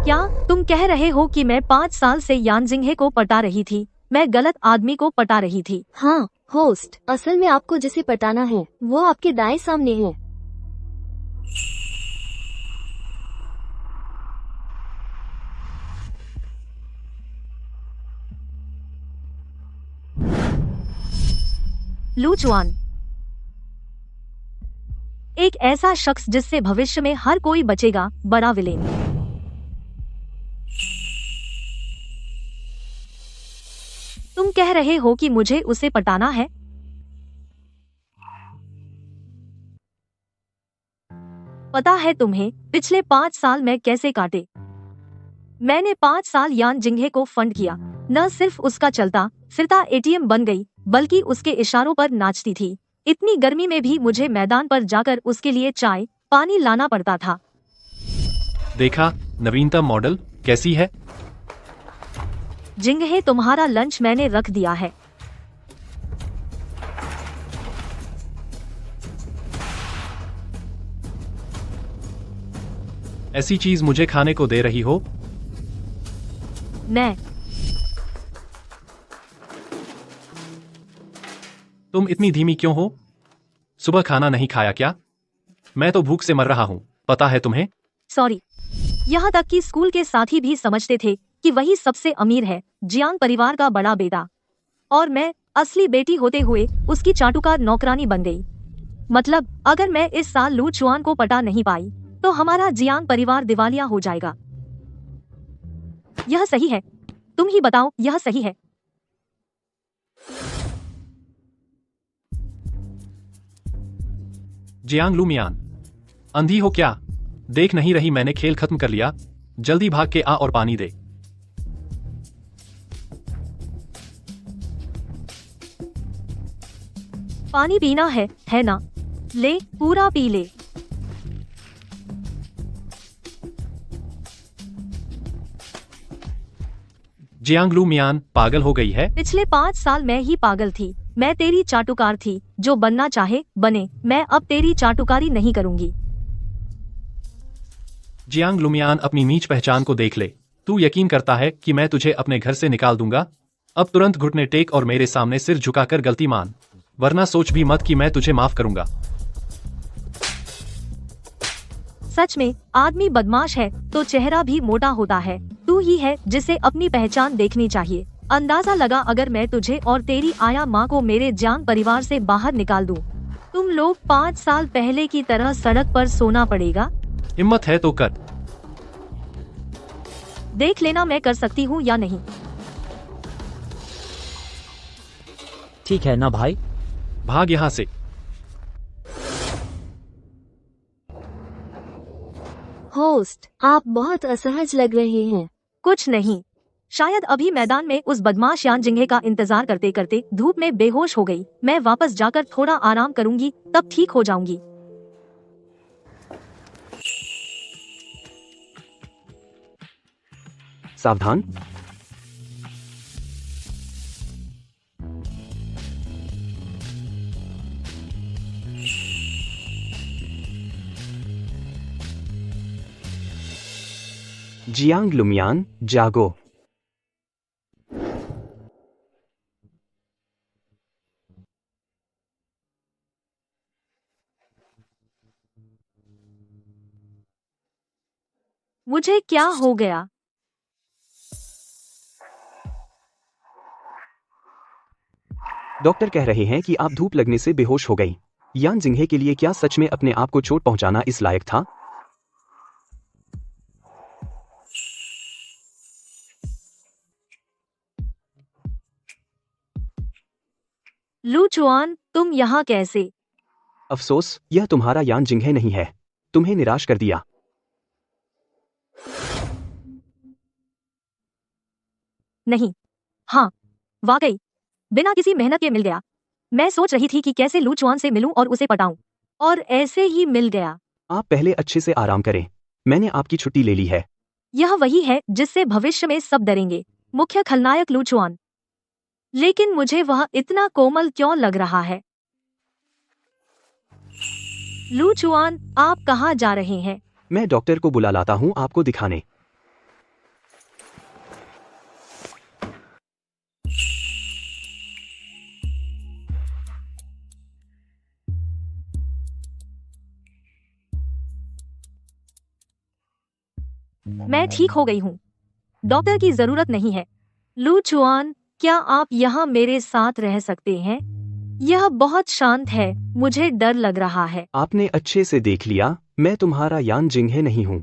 क्या तुम कह रहे हो कि मैं 5 साल से यान जिंगहे को पटा रही थी? मैं गलत आदमी को पटा रही थी। हाँ होस्ट, असल में आपको जिसे पटाना है वो आपके दाएं सामने है। लू चुआन, एक ऐसा शख्स जिससे भविष्य में हर कोई बचेगा, बड़ा विलेन। तुम कह रहे हो कि मुझे उसे पटाना है? पता है तुम्हें पिछले 5 साल मैं कैसे काटे? मैंने 5 साल यान जिंगहे को फंड किया। न सिर्फ उसका चलता फिरता एटीएम बन गई, बल्कि उसके इशारों पर नाचती थी। इतनी गर्मी में भी मुझे मैदान पर जाकर उसके लिए चाय पानी लाना पड़ता था। देखा नवीनतम मॉडल कैसी है? जिंगहे, तुम्हारा लंच मैंने रख दिया है। ऐसी चीज मुझे खाने को दे रही हो? मैं तुम इतनी धीमी क्यों हो? सुबह खाना नहीं खाया क्या? मैं तो भूख से मर रहा हूँ, पता है तुम्हें? सॉरी। यहाँ तक कि स्कूल के साथी भी समझते थे कि वही सबसे अमीर है, जियांग परिवार का बड़ा बेटा। और मैं असली बेटी होते हुए उसकी चाटुकार नौकरानी बन गई। मतलब अगर मैं इस साल लू चुआन को पटा नहीं पाई तो हमारा जियांग परिवार दिवालिया हो जाएगा। यह सही है? तुम ही बताओ, यह सही है? जियांग लूमियान, अंधी हो क्या? देख नहीं रही मैंने खेल खत्म कर लिया? जल्दी भाग के आ और पानी दे। पानी पीना है ना? ले, पूरा पी ले। जियांग लूमियान पागल हो गई है? पिछले 5 साल मैं ही पागल थी। मैं तेरी चाटुकार थी, जो बनना चाहे बने। मैं अब तेरी चाटुकारी नहीं करूंगी। जियांग लुमियान, अपनी नीच पहचान को देख ले। तू यकीन करता है कि मैं तुझे अपने घर से निकाल दूंगा? अब तुरंत घुटने टेक और मेरे सामने सिर झुकाकर गलती मान, वरना सोच भी मत कि मैं तुझे माफ करूंगा। सच में आदमी बदमाश है तो चेहरा भी मोटा होता है। तू ही है जिसे अपनी पहचान देखनी चाहिए। अंदाजा लगा अगर मैं तुझे और तेरी आया माँ को मेरे जियांग परिवार से बाहर निकाल दूं, तुम लोग 5 साल पहले की तरह सड़क पर सोना पड़ेगा। हिम्मत है तो कर। देख लेना मैं कर सकती हूँ या नहीं। ठीक है ना भाई? भाग यहाँ से। होस्ट, आप बहुत असहज लग रहे हैं। कुछ नहीं, शायद अभी मैदान में उस बदमाश यान जिंगहे का इंतजार करते करते धूप में बेहोश हो गई। मैं वापस जाकर थोड़ा आराम करूंगी, तब ठीक हो जाऊंगी। सावधान। जियांग लुमियान, जागो। मुझे क्या हो गया? डॉक्टर कह रहे हैं कि आप धूप लगने से बेहोश हो गई। यान जिंगहे के लिए क्या सच में अपने आप को चोट पहुंचाना इस लायक था? लू चुआन, तुम यहाँ कैसे? अफसोस, यह तुम्हारा यान जिंगहे नहीं है। तुम्हें निराश कर दिया। नहीं, हाँ, वाकई बिना किसी मेहनत के मिल गया। मैं सोच रही थी कि कैसे लू चुआन से मिलूं और उसे पटाऊं, और ऐसे ही मिल गया। आप पहले अच्छे से आराम करें। मैंने आपकी छुट्टी ले ली है। यह वही है जिससे भविष्य में सब डरेंगे, मुख्य खलनायक लू चुआन। लेकिन मुझे वह इतना कोमल क्यों लग रहा है? लू चुआन, आप कहाँ जा रहे हैं? मैं डॉक्टर को बुला लाता हूँ आपको दिखाने। मैं ठीक हो गई हूँ। डॉक्टर की जरूरत नहीं है। लू चुआन, क्या आप यहाँ मेरे साथ रह सकते हैं? यह बहुत शांत है, मुझे डर लग रहा है। आपने अच्छे से देख लिया, मैं तुम्हारा यान जिंगहे नहीं हूँ।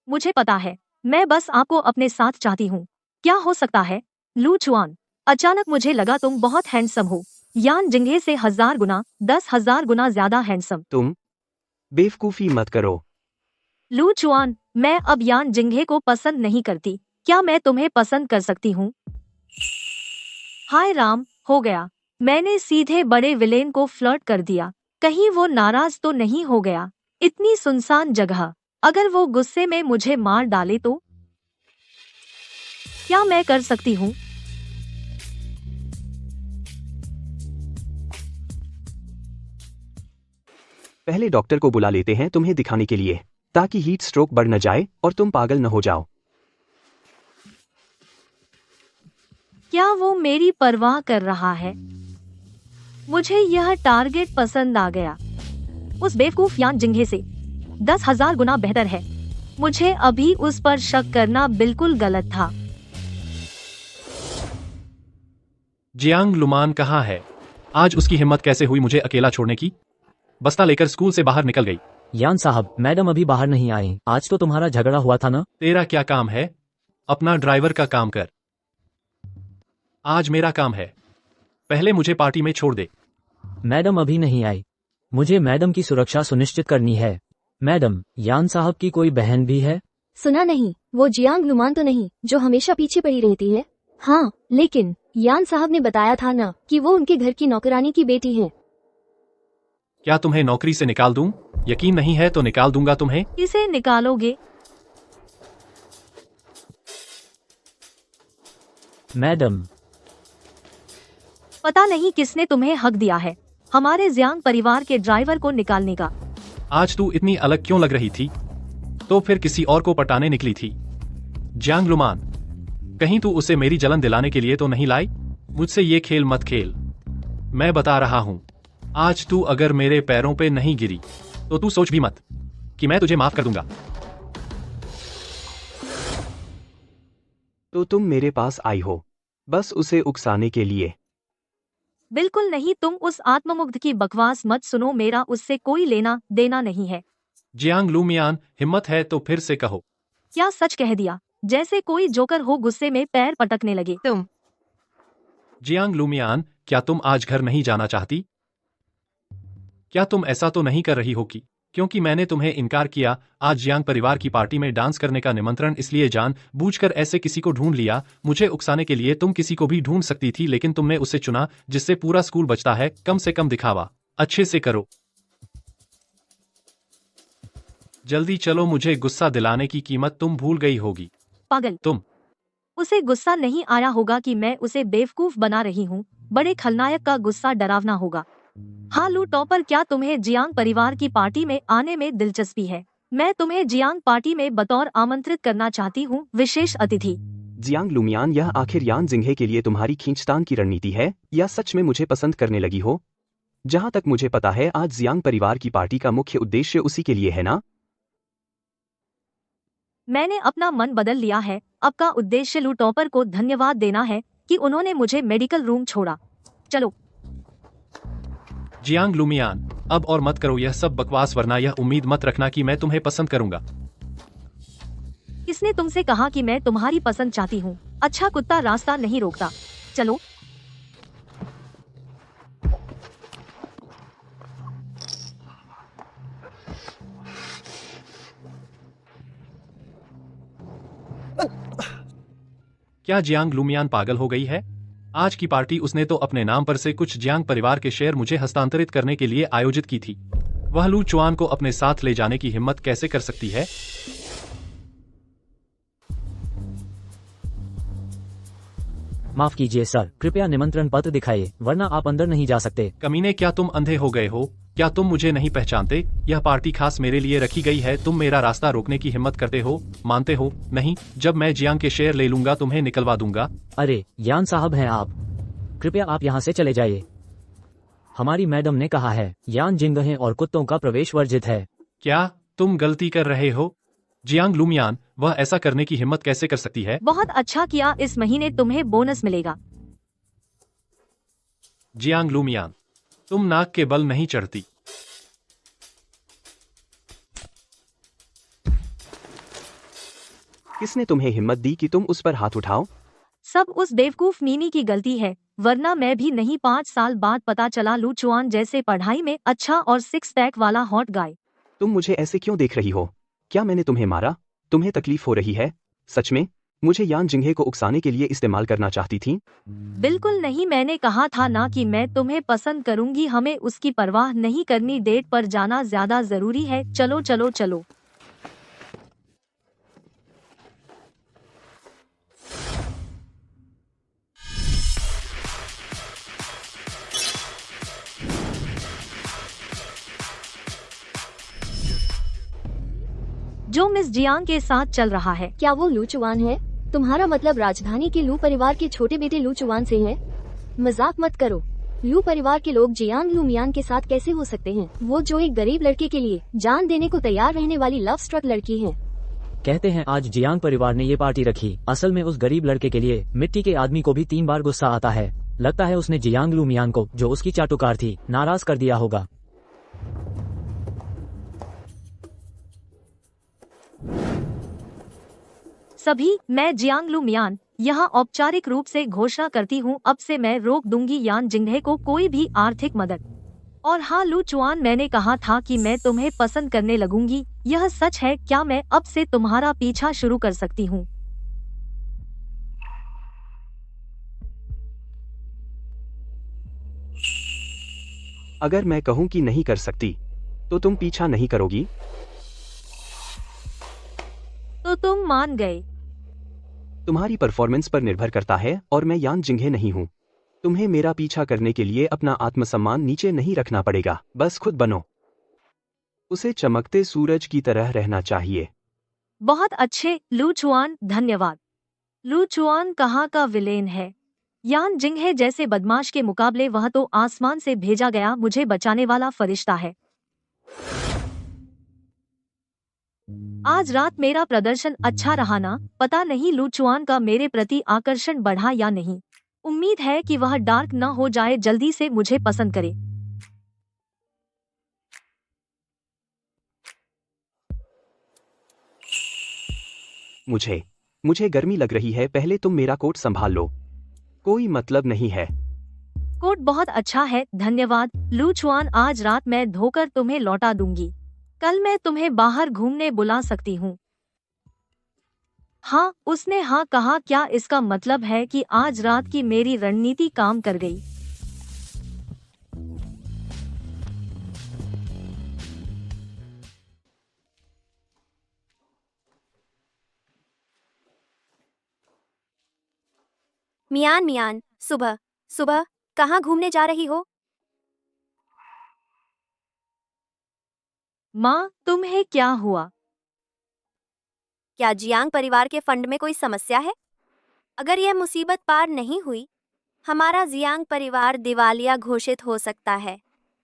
मुझे पता है, मैं बस आपको अपने साथ चाहती हूँ। क्या हो सकता है? लू चुआन, अचानक मुझे लगा तुम बहुत हैंडसम हो। यान जिंगहे से 1000 गुना, 10,000 गुना ज्यादा हैंडसम। तुम बेवकूफी मत करो। लू चुआन, मैं अब यान जिंगहे को पसंद नहीं करती। क्या मैं तुम्हें पसंद कर सकती हूँ? हाय राम, हो गया। मैंने सीधे बड़े विलेन को फ्लर्ट कर दिया। कहीं वो नाराज तो नहीं हो गया? इतनी सुनसान जगह, अगर वो गुस्से में मुझे मार डाले तो? क्या मैं कर सकती हूँ? पहले डॉक्टर को बुला लेते हैं तुम्हें दिखाने के लिए, ताकि हीट स्ट्रोक बढ़ न जाए और तुम पागल न हो जाओ। क्या वो मेरी परवाह कर रहा है? मुझे यह टारगेट पसंद आ गया। उस बेवकूफ यान जिंगहे से 10,000 गुना बेहतर है। मुझे अभी उस पर शक करना बिल्कुल गलत था। जियांग लुमान कहाँ है? आज उसकी हिम्मत कैसे हुई मुझे अकेला छोड़ने की? बस्ता लेकर स्कूल से बाहर निकल गई। यान साहब, मैडम अभी बाहर नहीं आई। आज तो तुम्हारा झगड़ा हुआ था ना? तेरा क्या काम है? अपना ड्राइवर का काम कर। आज मेरा काम है। पहले मुझे पार्टी में छोड़ दे। मैडम अभी नहीं आई। मुझे मैडम की सुरक्षा सुनिश्चित करनी है। मैडम, यान साहब की कोई बहन भी है? सुना नहीं, वो जियांग लुमान तो नहीं जो हमेशा पीछे पड़ी रहती है? हाँ, लेकिन यान साहब ने बताया था ना कि वो उनके घर की नौकरानी की बेटी है। क्या तुम्हें नौकरी से निकाल दूं? यकीन नहीं है तो निकाल दूंगा तुम्हें। इसे निकालोगे? मैडम, पता नहीं किसने तुम्हें हक दिया है हमारे जियांग परिवार के ड्राइवर को निकालने का। आज तू इतनी अलग क्यों लग रही थी? तो फिर किसी और को पटाने निकली थी? जियांग लुमान, कहीं तू उसे मेरी जलन दिलाने के लिए तो नहीं लाई? मुझसे ये खेल मत खेल। मैं बता रहा हूँ, आज तू अगर मेरे पैरों पे नहीं गिरी तो तू सोच भी मत कि मैं तुझे माफ कर दूंगा। तो तुम मेरे पास आई हो बस उसे उकसाने के लिए? बिल्कुल नहीं, तुम उस आत्ममुग्ध की बकवास मत सुनो, मेरा उससे कोई लेना देना नहीं है। जियांग लुमियान, हिम्मत है तो फिर से कहो। क्या सच कह दिया? जैसे कोई जोकर हो गुस्से में पैर पटकने लगे। तुम जियांग लुमियान, क्या तुम आज घर नहीं जाना चाहती? क्या तुम ऐसा तो नहीं कर रही हो कि क्योंकि मैंने तुम्हें इनकार किया आज जियांग परिवार की पार्टी में डांस करने का निमंत्रण इसलिए जान बूझकर ऐसे किसी को ढूंढ लिया? मुझे उकसाने के लिए तुम किसी को भी ढूंढ सकती थी, लेकिन तुमने उसे चुना जिससे पूरा स्कूल बचता है। कम से कम दिखावा अच्छे से करो। जल्दी चलो, मुझे गुस्सा दिलाने की कीमत तुम भूल गई होगी। पागल, तुम उसे गुस्सा नहीं आया होगा कि मैं उसे बेवकूफ बना रही हूँ। बड़े खलनायक का गुस्सा डरावना होगा। हाँ लू टॉपर, क्या तुम्हें जियांग परिवार की पार्टी में आने में दिलचस्पी है? मैं तुम्हें जियांग पार्टी में बतौर आमंत्रित करना चाहती हूँ, विशेष अतिथि। जियांग लुमियान, यह आखिर यान जिंगहे के लिए तुम्हारी खींचतान की रणनीति है या सच में मुझे पसंद करने लगी हो? जहां तक मुझे पता है आज जियांग परिवार की पार्टी का मुख्य उद्देश्य उसी के लिए है ना? मैंने अपना मन बदल लिया है। अब का उद्देश्य लू टॉपर को धन्यवाद देना है कि उन्होंने मुझे मेडिकल रूम छोड़ा। चलो। जियांग लुमियान, अब और मत करो यह सब बकवास, वरना यह उम्मीद मत रखना कि मैं तुम्हें पसंद करूंगा। किसने तुमसे कहा कि मैं तुम्हारी पसंद चाहती हूँ? अच्छा कुत्ता रास्ता नहीं रोकता। चलो। क्या जियांग लुमियान पागल हो गई है? आज की पार्टी उसने तो अपने नाम पर से कुछ जियांग परिवार के शेयर मुझे हस्तांतरित करने के लिए आयोजित की थी। वह लू चुआन को अपने साथ ले जाने की हिम्मत कैसे कर सकती है? माफ कीजिए सर, कृपया निमंत्रण पत्र दिखाइए, वरना आप अंदर नहीं जा सकते। कमीने, क्या तुम अंधे हो गए हो? क्या तुम मुझे नहीं पहचानते? यह पार्टी खास मेरे लिए रखी गई है। तुम मेरा रास्ता रोकने की हिम्मत करते हो? मानते हो? नहीं, जब मैं जियांग के शेयर ले लूंगा तुम्हें निकलवा दूंगा। अरे यान साहब हैं आप, कृपया आप यहाँ से चले जाइए। हमारी मैडम ने कहा है यान जिंगहे और कुत्तों का प्रवेश वर्जित है। क्या तुम गलती कर रहे हो? जियांग लुमियान, वह ऐसा करने की हिम्मत कैसे कर सकती है? बहुत अच्छा किया, इस महीने तुम्हें बोनस मिलेगा। जियांग लुमियान, तुम नाक के बल नहीं चढ़ती। किसने तुम्हें हिम्मत दी कि तुम उस पर हाथ उठाओ? सब उस बेवकूफ मीमी की गलती है, वरना मैं भी नहीं। 5 साल बाद पता चला लू चुआन जैसे पढ़ाई में अच्छा और 6 पैक वाला हॉट गाय। तुम मुझे ऐसे क्यों देख रही हो? क्या मैंने तुम्हें मारा? तुम्हें तकलीफ हो रही है? सच में? मुझे यान जिंगे को उकसाने के लिए इस्तेमाल करना चाहती थी? बिल्कुल नहीं, मैंने कहा था ना कि मैं तुम्हें पसंद करूंगी। हमें उसकी परवाह नहीं करनी, डेट पर जाना ज्यादा जरूरी है। चलो चलो चलो। जो मिस जियांग के साथ चल रहा है। क्या वो लू चुआन है? तुम्हारा मतलब राजधानी के लू परिवार के छोटे बेटे लू चुआन से है? मजाक मत करो। लू परिवार के लोग जियांग लुमियान के साथ कैसे हो सकते हैं? वो जो एक गरीब लड़के के लिए जान देने को तैयार रहने वाली लव स्ट्रक लड़की है। कहते हैं आज जियांग परिवार ने ये पार्टी रखी। असल में उस गरीब लड़के के लिए मिट्टी के आदमी को भी 3 बार गुस्सा आता है। लगता है उसने जियांग लुमियान को, जो उसकी चाटुकार थी, नाराज कर दिया होगा। सभी, मैं जियांग लुमियान यहाँ औपचारिक रूप से घोषणा करती हूँ, अब से मैं रोक दूंगी यान जिंगे को कोई भी आर्थिक मदद। और हाँ लू चुआन, मैंने कहा था कि मैं तुम्हें पसंद करने लगूंगी, यह सच है। क्या मैं अब से तुम्हारा पीछा शुरू कर सकती हूँ? अगर मैं कहूँ कि नहीं कर सकती, तो तुम पीछा नहीं करोगी? तो तुम मान गए? तुम्हारी परफॉर्मेंस पर निर्भर करता है, और मैं यान जिंगे नहीं हूँ। तुम्हें मेरा पीछा करने के लिए अपना आत्मसम्मान नीचे नहीं रखना पड़ेगा, बस खुद बनो। उसे चमकते सूरज की तरह रहना चाहिए। बहुत अच्छे लू चुआन, धन्यवाद। लू चुआन कहाँ का विलेन है? यान जिंगे जैसे बदमाश के मुकाबले वह तो आसमान से भेजा गया मुझे बचाने वाला फरिश्ता है। आज रात मेरा प्रदर्शन अच्छा रहा ना? पता नहीं लू चुआन का मेरे प्रति आकर्षण बढ़ा या नहीं। उम्मीद है कि वह डार्क न हो जाए, जल्दी से मुझे पसंद करे। मुझे गर्मी लग रही है, पहले तुम मेरा कोट संभाल लो। कोई मतलब नहीं है। कोट बहुत अच्छा है, धन्यवाद लू चुआन। आज रात मैं धोकर तुम्हें लौटा दूंगी। कल मैं तुम्हें बाहर घूमने बुला सकती हूँ। हाँ, उसने हाँ कहा। क्या इसका मतलब है कि आज रात की मेरी रणनीति काम कर गई? मियान मियान, सुबह सुबह कहाँ घूमने जा रही हो? माँ, तुम्हें क्या हुआ? क्या जियांग परिवार के फंड में कोई समस्या है? अगर यह मुसीबत पार नहीं हुई, हमारा जियांग परिवार दिवालिया घोषित हो सकता है।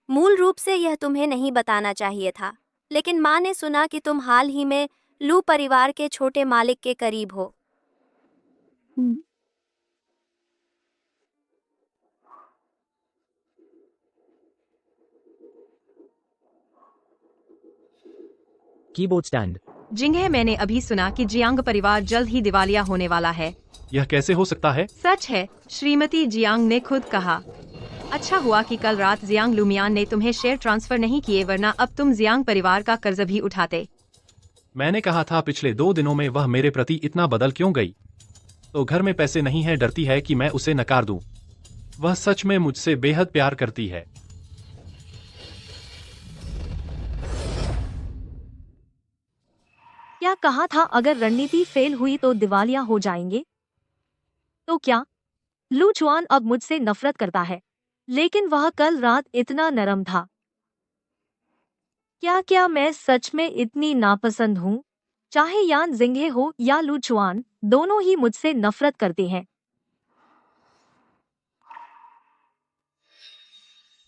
मूल रूप से यह तुम्हें नहीं बताना चाहिए था, लेकिन माँ ने सुना कि तुम हाल ही में लू परिवार के छोटे मालिक के करीब हो। Keyboard stand. जिंगे, मैंने अभी सुना कि जियांग परिवार जल्द ही दिवालिया होने वाला है। यह कैसे हो सकता है? सच है, श्रीमती जियांग ने खुद कहा। अच्छा हुआ कि कल रात जियांग लुमियान ने तुम्हें शेयर ट्रांसफर नहीं किए, वरना अब तुम जियांग परिवार का कर्ज भी उठाते। मैंने कहा था पिछले 2 दिनों में वह मेरे प्रति इतना बदल क्यों गई? तो घर में पैसे नहीं है, डरती है कि मैं उसे नकार दूं। वह सच में मुझसे बेहद प्यार करती है। क्या कहा था? अगर रणनीति फेल हुई तो दिवालिया हो जाएंगे? तो क्या लू चुआन अब मुझसे नफरत करता है? लेकिन वह कल रात इतना नरम था। क्या मैं सच में इतनी नापसंद हूँ? चाहे यान जिंगे हो या लू चुआन, दोनों ही मुझसे नफरत करते हैं।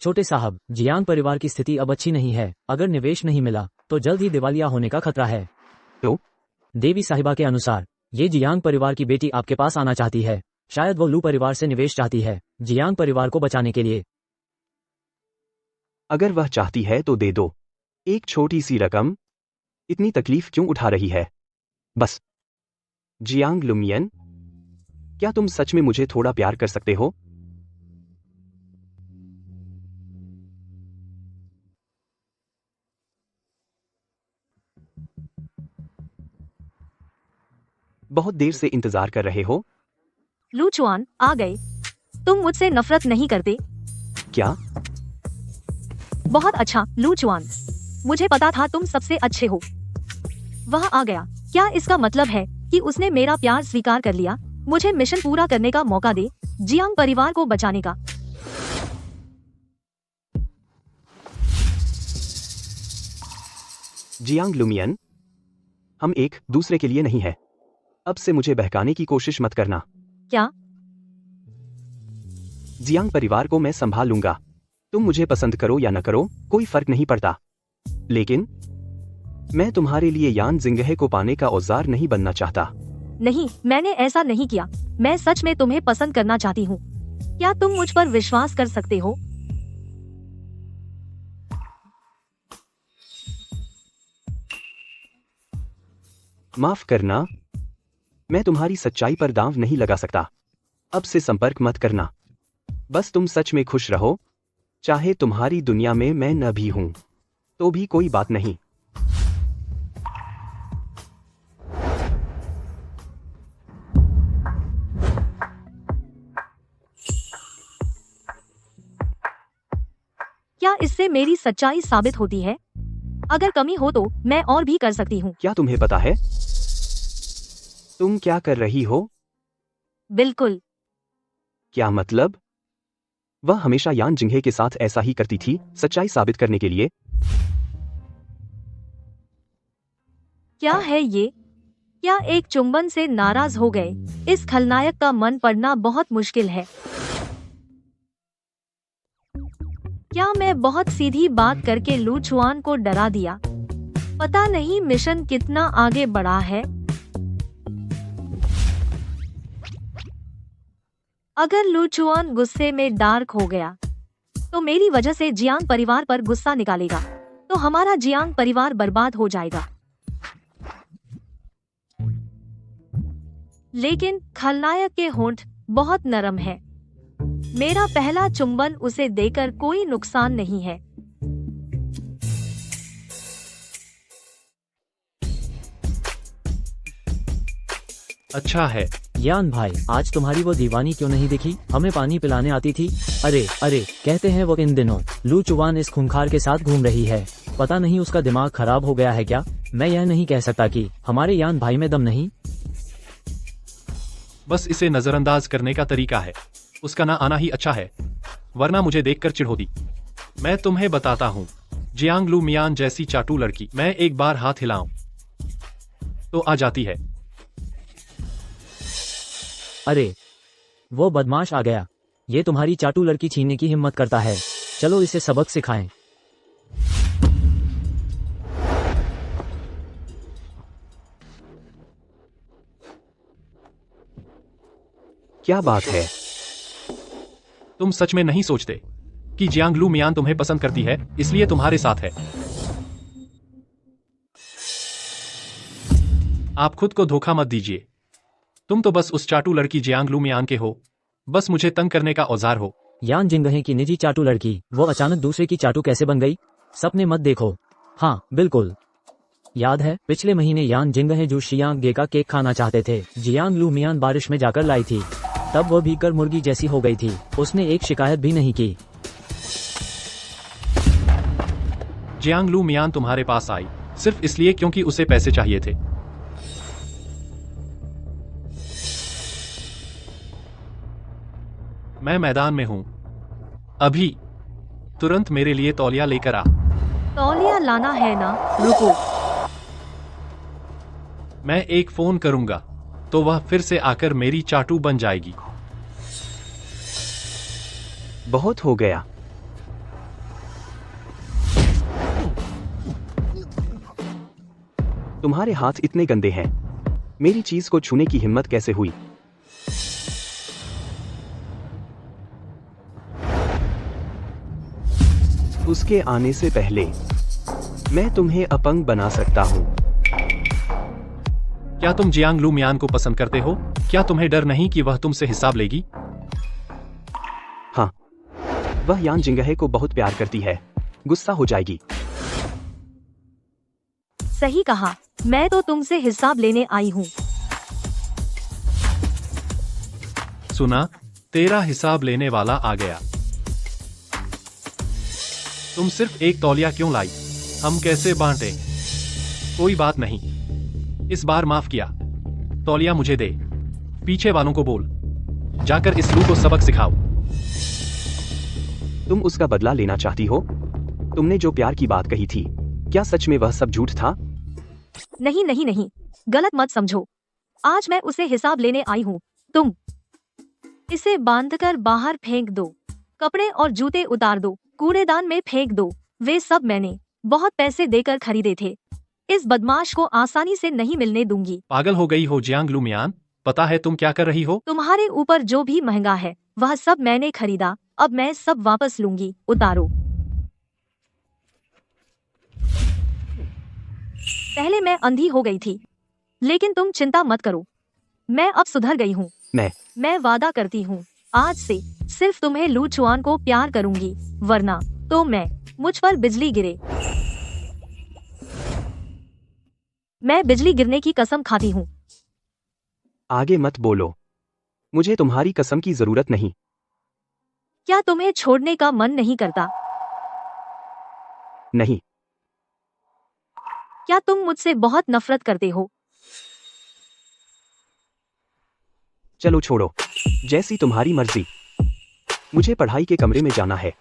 छोटे साहब, जियांग परिवार की स्थिति अब अच्छी नहीं है। अगर निवेश नहीं मिला तो जल्द ही दिवालिया होने का खतरा है। देवी साहिबा के अनुसार ये जियांग परिवार की बेटी आपके पास आना चाहती है। शायद वो लू परिवार से निवेश चाहती है, जियांग परिवार को बचाने के लिए। अगर वह चाहती है तो दे दो, एक छोटी सी रकम। इतनी तकलीफ क्यों उठा रही है? बस। जियांग लुमियन, क्या तुम सच में मुझे थोड़ा प्यार कर सकते हो? बहुत देर से इंतजार कर रहे हो? लू चुआन आ गए। तुम मुझसे नफरत नहीं करते? क्या? बहुत अच्छा लू चुआन, मुझे पता था तुम सबसे अच्छे हो। वह आ गया। क्या इसका मतलब है कि उसने मेरा प्यार स्वीकार कर लिया? मुझे मिशन पूरा करने का मौका दे, जियांग परिवार को बचाने का। जियांग लुमियन, हम एक दूसरे के लिए नहीं है। अब से मुझे बहकाने की कोशिश मत करना। क्या? जियांग परिवार को मैं संभाल लूंगा। तुम मुझे पसंद करो या न करो, कोई फर्क नहीं पड़ता। लेकिन मैं तुम्हारे लिए यान जिंगहे को पाने का औजार नहीं बनना चाहता। नहीं, मैंने ऐसा नहीं किया। मैं सच में तुम्हें पसंद करना चाहती हूँ। क्या तुम मुझ पर विश्वास कर सकते हो? माफ करना, मैं तुम्हारी सच्चाई पर दांव नहीं लगा सकता। अब से संपर्क मत करना। बस तुम सच में खुश रहो। चाहे तुम्हारी दुनिया में मैं न भी हूं तो भी कोई बात नहीं। क्या इससे मेरी सच्चाई साबित होती है? अगर कमी हो तो मैं और भी कर सकती हूँ। क्या तुम्हें पता है तुम क्या कर रही हो? बिल्कुल। क्या मतलब? वह हमेशा यान जिंगहे के साथ ऐसा ही करती थी, सच्चाई साबित करने के लिए। क्या है ये? क्या एक चुंबन से नाराज हो गए? इस खलनायक का मन पड़ना बहुत मुश्किल है। क्या मैं बहुत सीधी बात करके लू चुआन को डरा दिया? पता नहीं मिशन कितना आगे बढ़ा है। अगर लू चुआन गुस्से में डार्क हो गया तो मेरी वजह से जियांग परिवार पर गुस्सा निकालेगा, तो हमारा जियांग परिवार बर्बाद हो जाएगा। लेकिन खलनायक के होंठ बहुत नरम है। मेरा पहला चुंबन उसे देकर कोई नुकसान नहीं है। अच्छा है। यान भाई, आज तुम्हारी वो दीवानी क्यों नहीं दिखी? हमें पानी पिलाने आती थी। अरे अरे, कहते हैं वो इन दिनों लू चुआन इस खूंखार के साथ घूम रही है। पता नहीं उसका दिमाग खराब हो गया है क्या? मैं यह नहीं कह सकता कि हमारे यान भाई में दम नहीं। बस इसे नजरअंदाज करने का तरीका है। उसका ना आना ही अच्छा है, वरना मुझे देखकर चिढ़ होती। मैं तुम्हें बताता हूँ, जियांग लू मियान जैसी चाटू लड़की मैं एक बार हाथ हिलाऊं तो आ जाती है। अरे, वो बदमाश आ गया। ये तुम्हारी चाटू लड़की छीनने की हिम्मत करता है। चलो इसे सबक सिखाएं। क्या बात है? तुम सच में नहीं सोचते कि जियांग लू मियान तुम्हें पसंद करती है, इसलिए तुम्हारे साथ है? आप खुद को धोखा मत दीजिए। तुम तो बस उस चाटू लड़की जियांग लू मियान के हो, बस मुझे तंग करने का औजार हो। यान जिंगहे की निजी चाटू लड़की, वो अचानक दूसरे की चाटू कैसे बन गई? सपने मत देखो। हाँ बिल्कुल, याद है पिछले महीने यान जिंगहे जू शियांग गे का केक खाना चाहते थे। जियांग लू मियान बारिश में जाकर लाई थी, तब वो भीकर मुर्गी जैसी हो गई थी। उसने एक शिकायत भी नहीं की। जियांग लू मियान तुम्हारे पास आई सिर्फ इसलिए क्योंकि उसे पैसे चाहिए थे। मैं मैदान में हूं अभी। तुरंत मेरे लिए तौलिया लेकर आ। तौलिया लाना है ना? रुको। मैं एक फोन करूंगा तो वह फिर से आकर मेरी चाटू बन जाएगी। बहुत हो गया। तुम्हारे हाथ इतने गंदे हैं। मेरी चीज को छूने की हिम्मत कैसे हुई? उसके आने से पहले मैं तुम्हें अपंग बना सकता हूँ। क्या तुम जियांग लू मियान को पसंद करते हो? क्या तुम्हें डर नहीं कि वह तुमसे हिसाब लेगी? हाँ, वह यान जिंगहे को बहुत प्यार करती है, गुस्सा हो जाएगी। सही कहा, मैं तो तुमसे हिसाब लेने आई हूँ। सुना, तेरा हिसाब लेने वाला आ गया। तुम सिर्फ एक तौलिया क्यों लाई? हम कैसे बांटे? कोई बात नहीं, इस बार माफ किया। तौलिया मुझे दे। पीछे वालों को बोल, जाकर इस लू को सबक सिखाओ। तुम उसका बदला लेना चाहती हो? तुमने जो प्यार की बात कही थी, क्या सच में वह सब झूठ था? नहीं नहीं नहीं, गलत मत समझो। आज मैं उसे हिसाब लेने आई हूँ। तुम इसे बांधकर बाहर फेंक दो। कपड़े और जूते उतार दो, कूड़ेदान में फेंक दो। वे सब मैंने बहुत पैसे देकर खरीदे थे। इस बदमाश को आसानी से नहीं मिलने दूंगी। पागल हो गई हो जियांग लू मियान? पता है तुम क्या कर रही हो? तुम्हारे ऊपर जो भी महंगा है वह सब मैंने खरीदा। अब मैं सब वापस लूंगी। उतारो। पहले मैं अंधी हो गई थी, लेकिन तुम चिंता मत करो, मैं अब सुधर गई हूँ। मैं वादा करती हूँ, आज से सिर्फ तुम्हें लू चुआन को प्यार करूंगी, वरना तो मुझ पर बिजली गिरे। मैं बिजली गिरने की कसम खाती हूँ। आगे मत बोलो, मुझे तुम्हारी कसम की जरूरत नहीं। क्या तुम्हें छोड़ने का मन नहीं करता? नहीं। क्या तुम मुझसे बहुत नफरत करते हो? चलो छोड़ो, जैसी तुम्हारी मर्जी। मुझे पढ़ाई के कमरे में जाना है।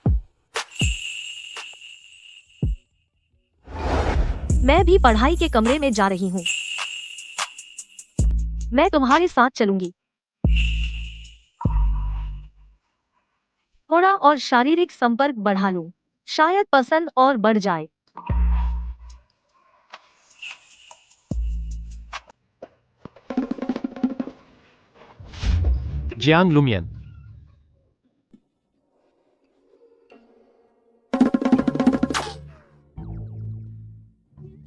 मैं भी पढ़ाई के कमरे में जा रही हूँ। मैं तुम्हारे साथ चलूंगी। थोड़ा और शारीरिक संपर्क बढ़ा लूं, शायद पसंद और बढ़ जाए। जियांग लू मियान,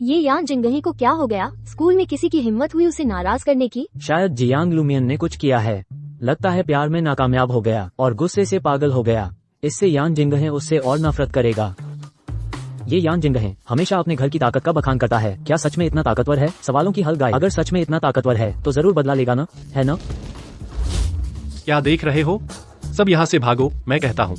ये यान जिंगही को क्या हो गया? स्कूल में किसी की हिम्मत हुई उसे नाराज करने की? शायद जियांग लू मियान ने कुछ किया है। लगता है प्यार में नाकामयाब हो गया और गुस्से से पागल हो गया। इससे यान जिंगहे उससे और नफरत करेगा। ये यान जिंगहे हमेशा अपने घर की ताकत का बखान करता है। क्या सच में इतना ताकतवर है? सवालों की हल गाय। अगर सच में इतना ताकतवर है तो जरूर बदला लेगा ना, है ना? क्या देख रहे हो? सब यहाँ से भागो, मैं कहता हूँ।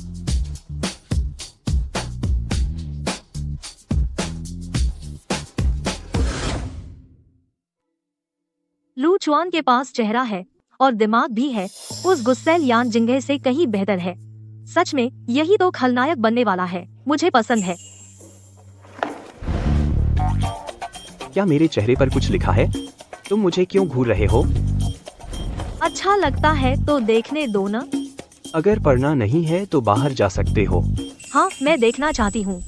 लू चुआन के पास चेहरा है और दिमाग भी है। उस गुस्सैल यान जिंगहे से कहीं बेहतर है। सच में यही तो खलनायक बनने वाला है। मुझे पसंद है। क्या मेरे चेहरे पर कुछ लिखा है? तुम मुझे क्यों घूर रहे हो? अच्छा लगता है तो देखने दो ना। अगर पढ़ना नहीं है तो बाहर जा सकते हो। हाँ, मैं देखना चाहती हूँ।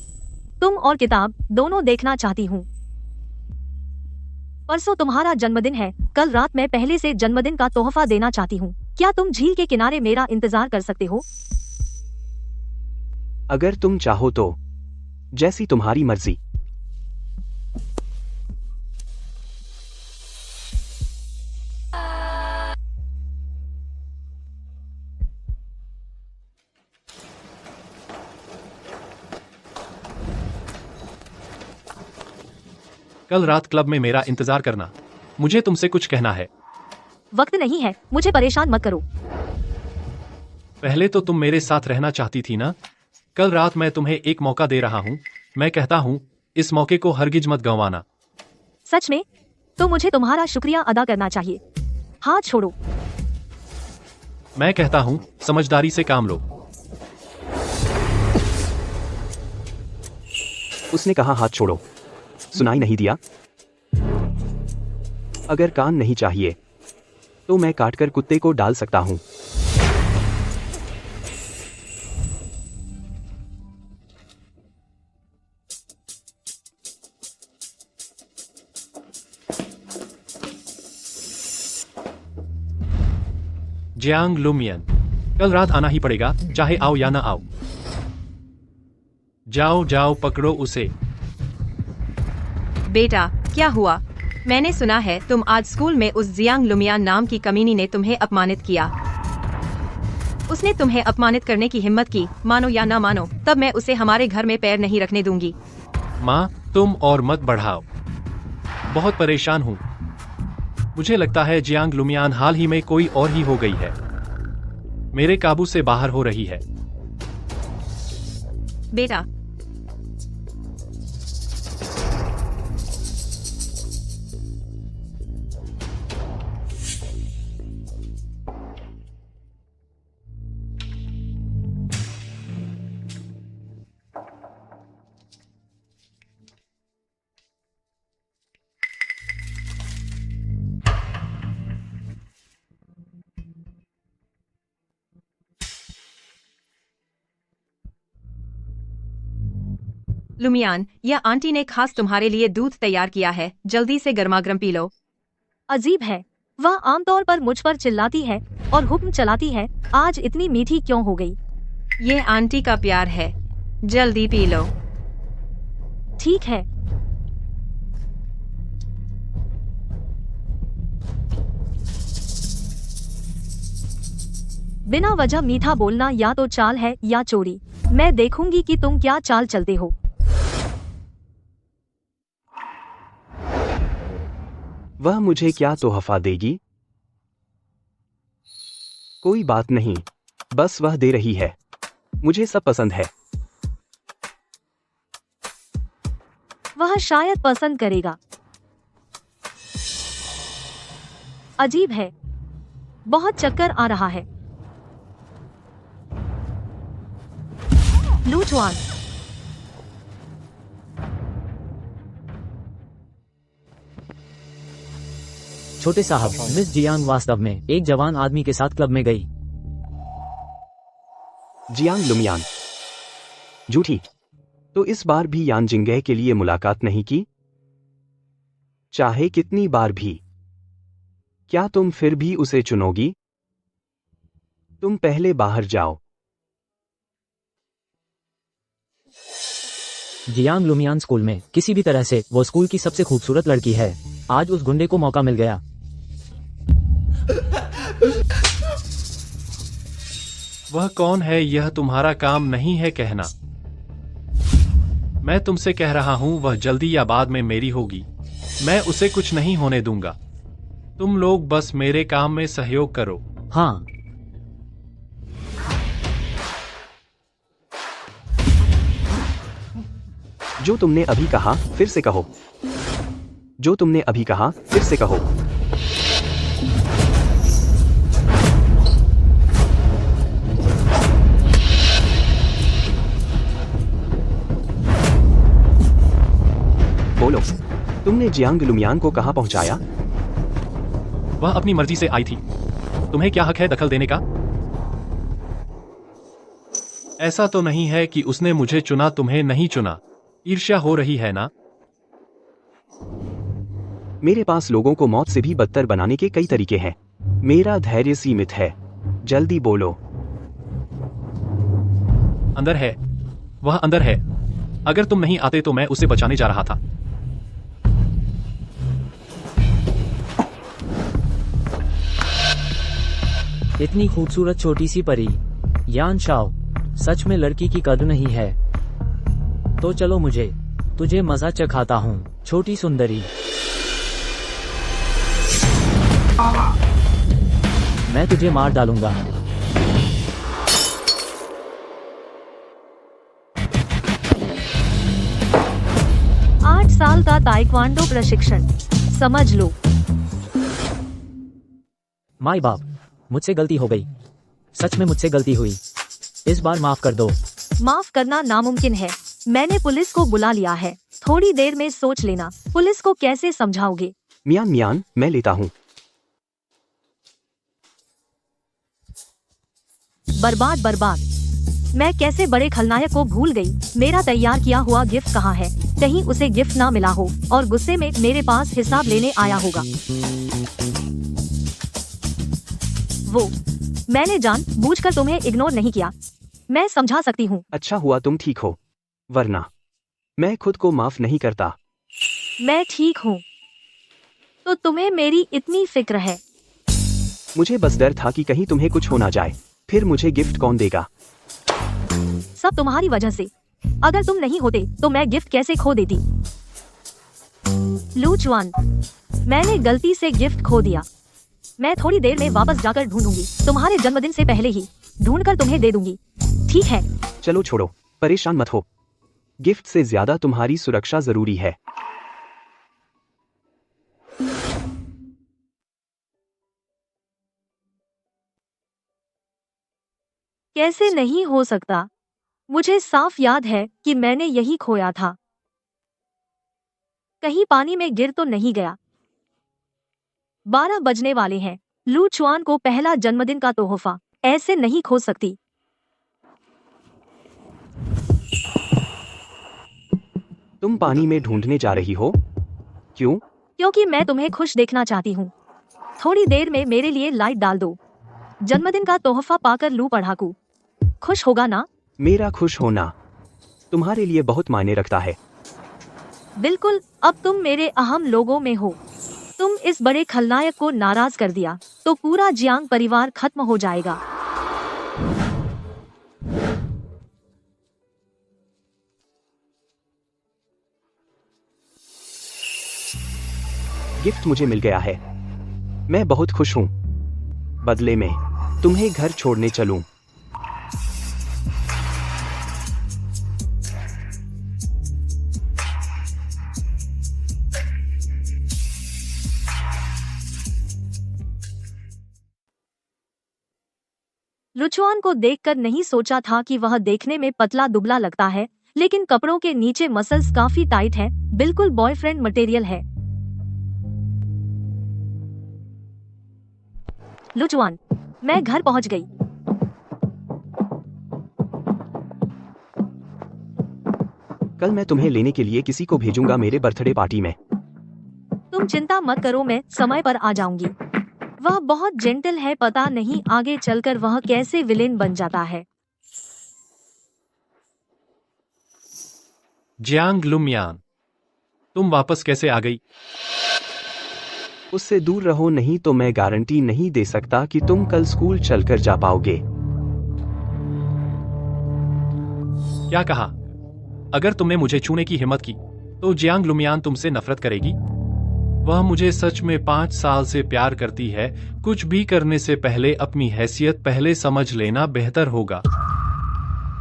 तुम और किताब दोनों देखना चाहती हूँ। परसों तुम्हारा जन्मदिन है। कल रात मैं पहले से जन्मदिन का तोहफा देना चाहती हूँ। क्या तुम झील के किनारे मेरा इंतजार कर सकते हो? अगर तुम चाहो तो, जैसी तुम्हारी मर्जी। कल रात क्लब में मेरा इंतजार करना। मुझे तुमसे कुछ कहना है। वक्त नहीं है, मुझे परेशान मत करो। पहले तो तुम मेरे साथ रहना चाहती थी ना? कल रात मैं तुम्हें एक मौका दे रहा हूँ। मैं कहता हूँ, इस मौके को हरगिज मत गंवाना। सच में? तो मुझे तुम्हारा शुक्रिया अदा करना चाहिए। हाथ छोड़ो। मैं कहता हूँ, समझदारी से काम लो। उसने कहा हाथ छोड़ो। सुनाई नहीं दिया? अगर कान नहीं चाहिए तो मैं काटकर कुत्ते को डाल सकता हूं। जियांग लुमियन, कल रात आना ही पड़ेगा, चाहे आओ या ना आओ। जाओ जाओ पकड़ो उसे। बेटा, क्या हुआ? मैंने सुना है तुम आज स्कूल में उस जियांग लुमियान नाम की कमीनी ने तुम्हें अपमानित किया। उसने तुम्हें अपमानित करने की हिम्मत की, मानो या ना मानो, तब मैं उसे हमारे घर में पैर नहीं रखने दूंगी। माँ, तुम और मत बढ़ाओ। बहुत परेशान हूँ। मुझे लगता है जियांग लुमियान हाल ही में कोई और ही हो गई है। मेरे काबू से बाहर हो रही है। बेटा, लुमियान, यह आंटी ने खास तुम्हारे लिए दूध तैयार किया है, जल्दी से गर्मागर्म पी लो। अजीब है, वह आमतौर पर मुझ पर चिल्लाती है और हुक्म चलाती है, आज इतनी मीठी क्यों हो गई? ये आंटी का प्यार है, जल्दी पी लो। ठीक है। बिना वजह मीठा बोलना या तो चाल है या चोरी। मैं देखूंगी कि तुम क्या चाल चलते हो। वह मुझे क्या तोहफा देगी? कोई बात नहीं, बस वह दे रही है। मुझे सब पसंद है। वह शायद पसंद करेगा। अजीब है, बहुत चक्कर आ रहा है। लूचवान। छोटे साहब, मिस जियांग वास्तव में एक जवान आदमी के साथ क्लब में गई। जियांग लुमियान झूठी। तो इस बार भी यान जिंगे के लिए मुलाकात नहीं की? चाहे कितनी बार भी। क्या तुम फिर भी उसे चुनोगी? तुम पहले बाहर जाओ। जियांग लुमियान स्कूल में किसी भी तरह से वो स्कूल की सबसे खूबसूरत लड़की है। आज उस गुंडे को मौका मिल गया। वह कौन है यह तुम्हारा काम नहीं है कहना। मैं तुमसे कह रहा हूं वह जल्दी या बाद में मेरी होगी। मैं उसे कुछ नहीं होने दूंगा। तुम लोग बस मेरे काम में सहयोग करो। हाँ, जो तुमने अभी कहा फिर से कहो। जो तुमने अभी कहा फिर से कहो। बोलो, तुमने जियांग लुमियान को कहां पहुंचाया? वह अपनी मर्जी से आई थी। तुम्हें क्या हक है दखल देने का? ऐसा तो नहीं है कि उसने मुझे चुना, तुम्हें नहीं चुना। ईर्ष्या हो रही है ना? मेरे पास लोगों को मौत से भी बदतर बनाने के कई तरीके हैं। मेरा धैर्य सीमित है। जल्दी बोलो। अंदर है, वह अंदर है। अगर तुम नहीं आते तो मैं उसे बचाने जा रहा था। इतनी खूबसूरत छोटी सी परी। यान शाओ, सच में लड़की की कद्र नहीं है। तो चलो मुझे तुझे मजा चखाता हूँ, छोटी सुंदरी। मैं तुझे मार डालूंगा। 8 साल का ताइक्वांडो प्रशिक्षण, समझ लो। माई बाप, मुझसे गलती हो गई। सच में मुझसे गलती हुई। इस बार माफ कर दो। माफ करना नामुमकिन है। मैंने पुलिस को बुला लिया है। थोड़ी देर में सोच लेना। पुलिस को कैसे समझाओगे? मियान मियान, मैं लेता हूँ। बर्बाद बर्बाद। मैं कैसे बड़े खलनायक को भूल गई। मेरा तैयार किया हुआ गिफ्ट कहाँ है? कहीं उसे गिफ्ट ना मिला हो और गुस्से में मेरे पास हिसाब लेने आया होगा। वो मैंने जानबूझकर तुम्हें इग्नोर नहीं किया। मैं समझा सकती हूँ। अच्छा हुआ तुम ठीक हो, वरना मैं खुद को माफ नहीं करता। मैं ठीक हूँ तो तुम्हें मेरी इतनी फिक्र है। मुझे बस डर था कि कहीं तुम्हें कुछ हो ना जाए, फिर मुझे गिफ्ट कौन देगा। सब तुम्हारी वजह से। अगर तुम नहीं होते तो मैं गिफ्ट कैसे खो देती। लूचवान, मैंने गलती से गिफ्ट खो दिया। मैं थोड़ी देर में वापस जाकर ढूंढूंगी। तुम्हारे जन्मदिन से पहले ही ढूंढकर तुम्हें दे दूंगी, ठीक है? चलो छोड़ो, परेशान मत हो। गिफ्ट से ज्यादा तुम्हारी सुरक्षा जरूरी है। कैसे नहीं हो सकता? मुझे साफ याद है कि मैंने यही खोया था। कहीं पानी में गिर तो नहीं गया। 12 बजने वाले हैं। लूचुआन को पहला जन्मदिन का तोहफा ऐसे नहीं खो सकती। तुम पानी में ढूंढने जा रही हो? क्यों? क्योंकि मैं तुम्हें खुश देखना चाहती हूँ। थोड़ी देर में मेरे लिए लाइट डाल दो। जन्मदिन का तोहफा पाकर लू पढ़ाकू खुश होगा ना? मेरा खुश होना तुम्हारे लिए बहुत मायने रखता है। बिल्कुल, अब तुम मेरे अहम लोगों में हो। तुम इस बड़े खलनायक को नाराज कर दिया तो पूरा जियांग परिवार खत्म हो जाएगा। गिफ्ट मुझे मिल गया है, मैं बहुत खुश हूँ। बदले में तुम्हें घर छोड़ने चलूं। लुचुआन को देखकर नहीं सोचा था कि वह देखने में पतला दुबला लगता है, लेकिन कपड़ों के नीचे मसल्स काफी टाइट है। बिल्कुल बॉयफ्रेंड मटेरियल है। लुचुआन, मैं घर पहुंच गई। कल मैं तुम्हें लेने के लिए किसी को भेजूंगा मेरे बर्थडे पार्टी में। तुम चिंता मत करो, मैं समय पर आ जाऊंगी। वह बहुत जेंटल है, पता नहीं आगे चलकर वह कैसे विलेन बन जाता है। जियांग लुमियान, तुम वापस कैसे आ गई? उससे दूर रहो, नहीं तो मैं गारंटी नहीं दे सकता कि तुम कल स्कूल चलकर जा पाओगे। क्या कहा? अगर तुमने मुझे छूने की हिम्मत की तो जियांग लुमियान तुमसे नफरत करेगी। वह मुझे सच में 5 साल से प्यार करती है। कुछ भी करने से पहले अपनी हैसियत पहले समझ लेना बेहतर होगा।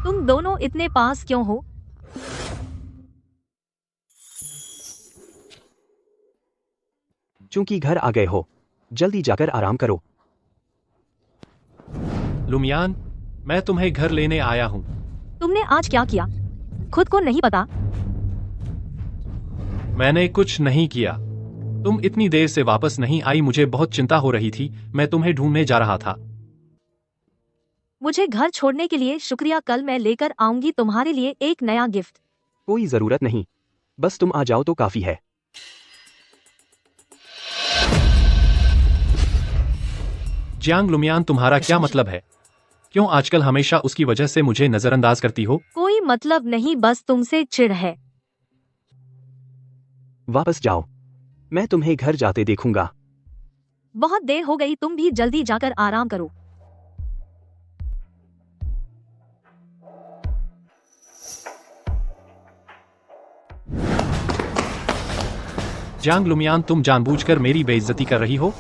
तुम दोनों इतने पास क्यों हो? चूंकि घर आ गए हो, जल्दी जाकर आराम करो। लुमियान, मैं तुम्हें घर लेने आया हूँ। तुमने आज क्या किया? खुद को नहीं पता? मैंने कुछ नहीं किया। तुम इतनी देर से वापस नहीं आई, मुझे बहुत चिंता हो रही थी। मैं तुम्हें ढूंढने जा रहा था। मुझे घर छोड़ने के लिए शुक्रिया। कल मैं लेकर आऊंगी तुम्हारे लिए एक नया गिफ्ट। कोई जरूरत नहीं, बस तुम आ जाओ तो काफी है। जियांग लुमियान, तुम्हारा क्या मतलब है? क्यों आजकल हमेशा उसकी वजह से मुझे नजरअंदाज करती हो? कोई मतलब नहीं, बस तुमसे चिढ़ है। वापस जाओ, मैं तुम्हें घर जाते देखूंगा। बहुत देर हो गई, तुम भी जल्दी जाकर आराम करो। जियांग लुमियान, तुम जानबूझकर मेरी बेइज्जती कर रही हो?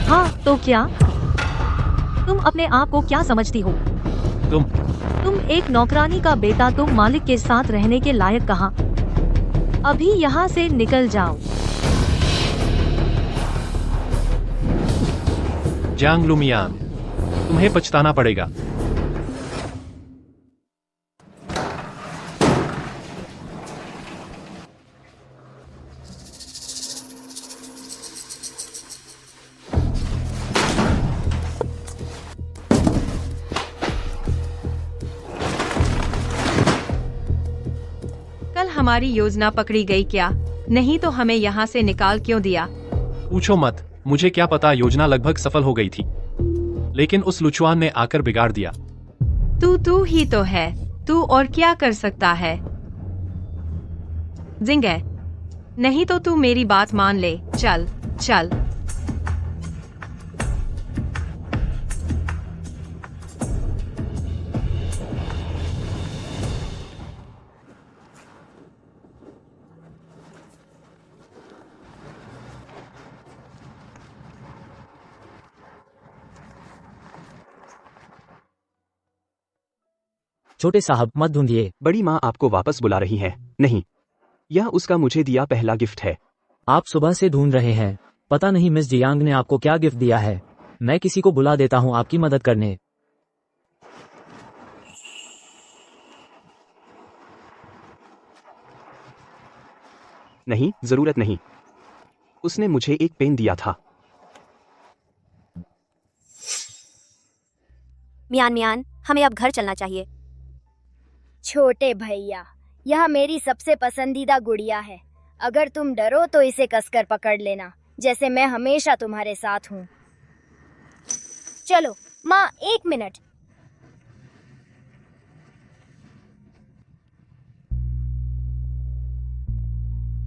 हाँ तो क्या? तुम अपने आप को क्या समझती हो? तुम एक नौकरानी का बेटा, तुम मालिक के साथ रहने के लायक कहाँ? अभी यहाँ से निकल जाओ। जियांग लुमियान, तुम्हें पछताना पड़ेगा। कल हमारी योजना पकड़ी गई क्या? नहीं तो हमें यहाँ से निकाल क्यों दिया? पूछो मत, मुझे क्या पता, योजना लगभग सफल हो गई थी, लेकिन उस लुचुआन ने आकर बिगाड़ दिया। तू ही तो है, तू और क्या कर सकता है? जिंगे, नहीं तो तू मेरी बात मान ले। चल चल। छोटे साहब मत ढूंढिए। बड़ी माँ आपको वापस बुला रही है। नहीं, यह उसका मुझे दिया पहला गिफ्ट है। आप सुबह से ढूंढ रहे हैं, पता नहीं मिस जियांग ने आपको क्या गिफ्ट दिया है। मैं किसी को बुला देता हूँ आपकी मदद करने। नहीं, जरूरत नहीं। उसने मुझे एक पेन दिया था। मियान मियान, हमें अब घर चलना चाहिए। छोटे भैया, यह मेरी सबसे पसंदीदा गुड़िया है। अगर तुम डरो तो इसे कसकर पकड़ लेना, जैसे मैं हमेशा तुम्हारे साथ हूँ। चलो माँ, 1 मिनट।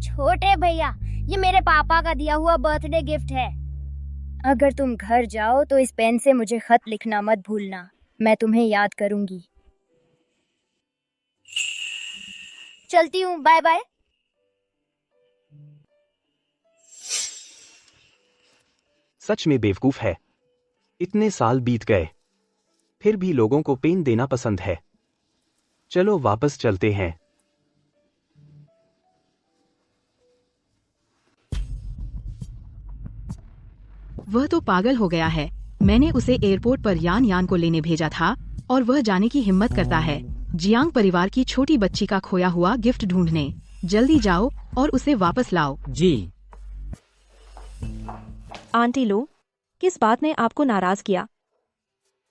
छोटे भैया, ये मेरे पापा का दिया हुआ बर्थडे गिफ्ट है। अगर तुम घर जाओ तो इस पेन से मुझे खत लिखना मत भूलना, मैं तुम्हें याद करूंगी। चलती हूँ, बाय बाय। सच में बेवकूफ है। इतने साल बीत गए, फिर भी लोगों को पेन देना पसंद है। चलो वापस चलते हैं। वह तो पागल हो गया है। मैंने उसे एयरपोर्ट पर यान यान को लेने भेजा था और वह जाने की हिम्मत करता है जियांग परिवार की छोटी बच्ची का खोया हुआ गिफ्ट ढूंढने। जल्दी जाओ और उसे वापस लाओ। जी। आंटी लू, किस बात ने आपको नाराज किया?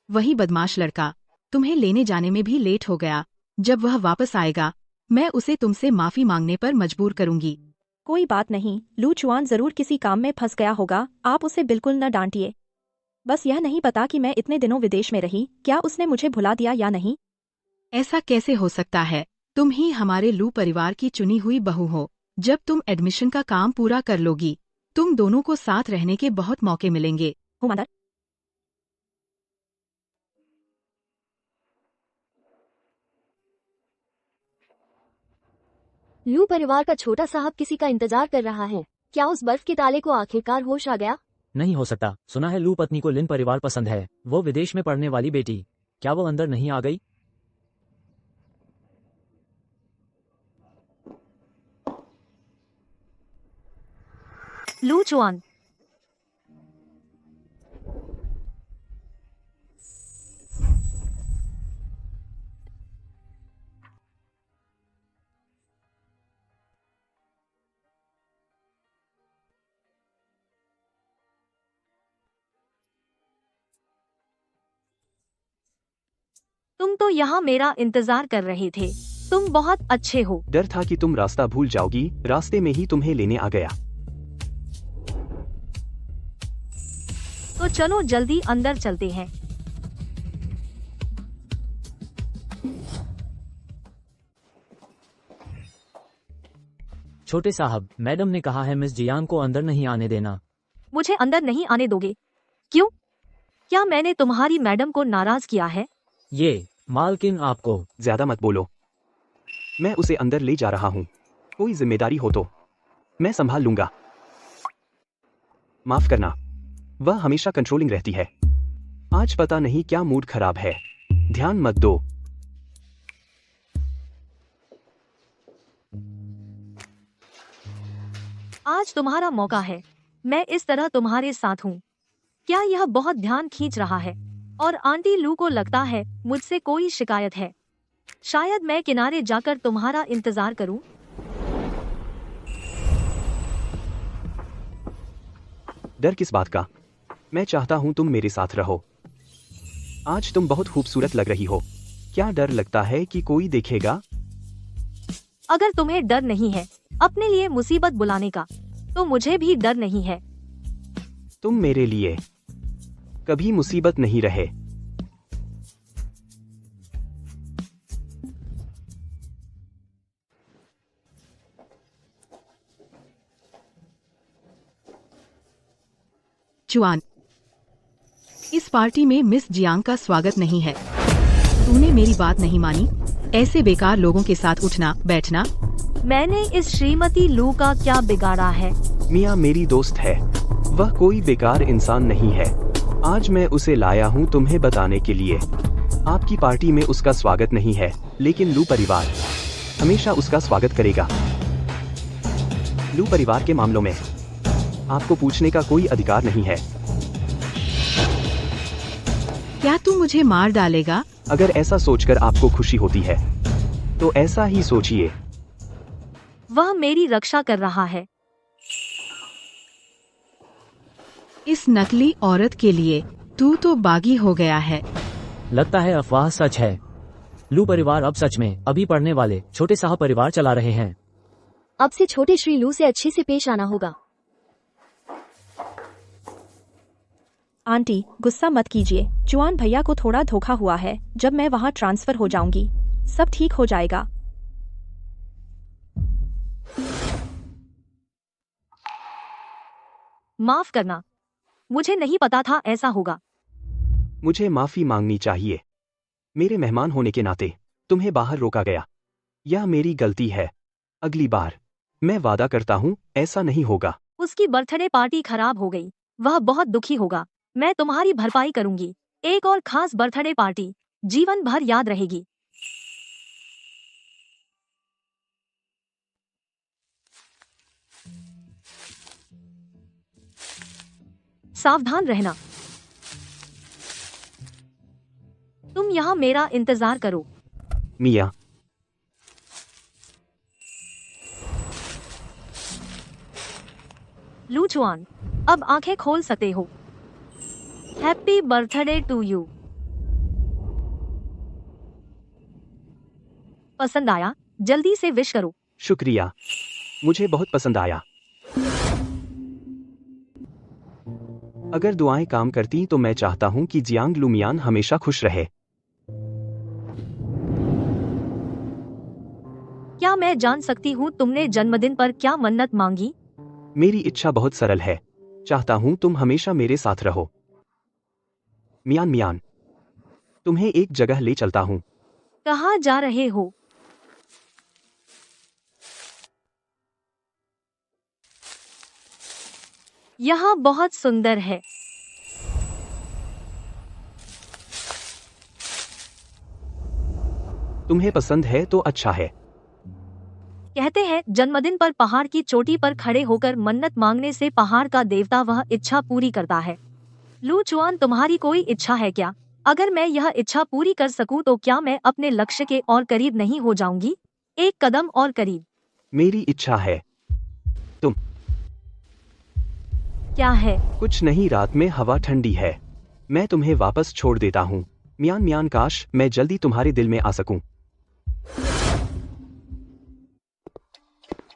वही बदमाश लड़का, तुम्हें लेने जाने में भी लेट हो गया। जब वह वापस आएगा, मैं उसे तुमसे माफी मांगने पर मजबूर करूंगी। कोई बात नहीं, लू चुआन जरूर किसी काम में फंस गया होगा, आप उसे बिल्कुल न डांटिए। बस यह नहीं पता कि मैं इतने दिनों विदेश में रही, क्या उसने मुझे भुला दिया या नहीं? ऐसा कैसे हो सकता है? तुम ही हमारे लू परिवार की चुनी हुई बहू हो। जब तुम एडमिशन का काम पूरा कर लोगी, तुम दोनों को साथ रहने के बहुत मौके मिलेंगे। हुमादर, लू परिवार का छोटा साहब किसी का इंतजार कर रहा है। क्या उस बर्फ के ताले को आखिरकार होश आ गया? नहीं हो सकता। सुना है लू पत्नी को लिन परिवार पसंद है, वो विदेश में पढ़ने वाली बेटी। क्या वो अंदर नहीं आ गई? लू चुआन, तुम तो यहाँ मेरा इंतजार कर रहे थे। तुम बहुत अच्छे हो। डर था कि तुम रास्ता भूल जाओगी, रास्ते में ही तुम्हें लेने आ गया। तो चलो जल्दी अंदर चलते हैं। छोटे साहब, मैडम ने कहा है मिस जियांग को अंदर नहीं आने देना। मुझे अंदर नहीं आने दोगे? क्यों? क्या मैंने तुम्हारी मैडम को नाराज किया है? ये मालकिन आपको। ज्यादा मत बोलो, मैं उसे अंदर ले जा रहा हूँ। कोई जिम्मेदारी हो तो मैं संभाल लूंगा। माफ करना, वह हमेशा कंट्रोलिंग रहती है। आज पता नहीं क्या मूड खराब है। ध्यान मत दो। आज तुम्हारा मौका है। मैं इस तरह तुम्हारे साथ हूँ। क्या यह बहुत ध्यान खींच रहा है? और आंटी लू को लगता है मुझसे कोई शिकायत है। शायद मैं किनारे जाकर तुम्हारा इंतजार करूं। डर किस बात का? मैं चाहता हूं तुम मेरे साथ रहो। आज तुम बहुत खूबसूरत लग रही हो। क्या डर लगता है कि कोई देखेगा? अगर तुम्हें डर नहीं है अपने लिए मुसीबत बुलाने का, तो मुझे भी डर नहीं है। तुम मेरे लिए कभी मुसीबत नहीं रहे। जुआन, इस पार्टी में मिस जियांग का स्वागत नहीं है। तूने मेरी बात नहीं मानी। ऐसे बेकार लोगों के साथ उठना बैठना। मैंने इस श्रीमती लू का क्या बिगाड़ा है? मिया मेरी दोस्त है, वह कोई बेकार इंसान नहीं है। आज मैं उसे लाया हूँ तुम्हें बताने के लिए। आपकी पार्टी में उसका स्वागत नहीं है, लेकिन लू परिवार हमेशा उसका स्वागत करेगा। लू परिवार के मामलों में आपको पूछने का कोई अधिकार नहीं है। क्या तू मुझे मार डालेगा? अगर ऐसा सोचकर आपको खुशी होती है तो ऐसा ही सोचिए। वह मेरी रक्षा कर रहा है। इस नकली औरत के लिए तू तो बागी हो गया है। लगता है अफवाह सच है। लू परिवार अब सच में अभी पढ़ने वाले छोटे साहब परिवार चला रहे हैं। अब से छोटे श्री लू से अच्छे से पेश आना होगा। आंटी, गुस्सा मत कीजिए। जुआन भैया को थोड़ा धोखा हुआ है। जब मैं वहाँ ट्रांसफर हो जाऊंगी, सब ठीक हो जाएगा। माफ करना, मुझे नहीं पता था ऐसा होगा। मुझे माफी मांगनी चाहिए। मेरे मेहमान होने के नाते तुम्हें बाहर रोका गया। यह मेरी गलती है। अगली बार मैं वादा करता हूँ ऐसा नहीं होगा। उसकी बर्थडे पार्टी खराब हो गई, वह बहुत दुखी होगा। मैं तुम्हारी भरपाई करूंगी। एक और खास बर्थडे पार्टी जीवन भर याद रहेगी। सावधान रहना। तुम यहाँ मेरा इंतजार करो। मिया, लू जुआन, अब आंखें खोल सकते हो। Happy birthday to you. पसंद आया? जल्दी से विश करो। शुक्रिया, मुझे बहुत पसंद आया। अगर दुआएं काम करती तो मैं चाहता हूं कि जियांग लुमियान हमेशा खुश रहे। क्या मैं जान सकती हूँ तुमने जन्मदिन पर क्या मन्नत मांगी? मेरी इच्छा बहुत सरल है। चाहता हूं तुम हमेशा मेरे साथ रहो। मियान मियान, तुम्हें एक जगह ले चलता हूं। कहाँ जा रहे हो? यहाँ बहुत सुंदर है। तुम्हें पसंद है तो अच्छा है। कहते हैं जन्मदिन पर पहाड़ की चोटी पर खड़े होकर मन्नत मांगने से पहाड़ का देवता वह इच्छा पूरी करता है। लू जुआन, तुम्हारी कोई इच्छा है क्या? अगर मैं यह इच्छा पूरी कर सकूं तो क्या मैं अपने लक्ष्य के और करीब नहीं हो जाऊंगी? एक कदम और करीब। मेरी इच्छा है। तुम? क्या है? कुछ नहीं, रात में हवा ठंडी है। मैं तुम्हें वापस छोड़ देता हूँ। मियान मियान, काश मैं जल्दी तुम्हारे दिल में आ सकूं।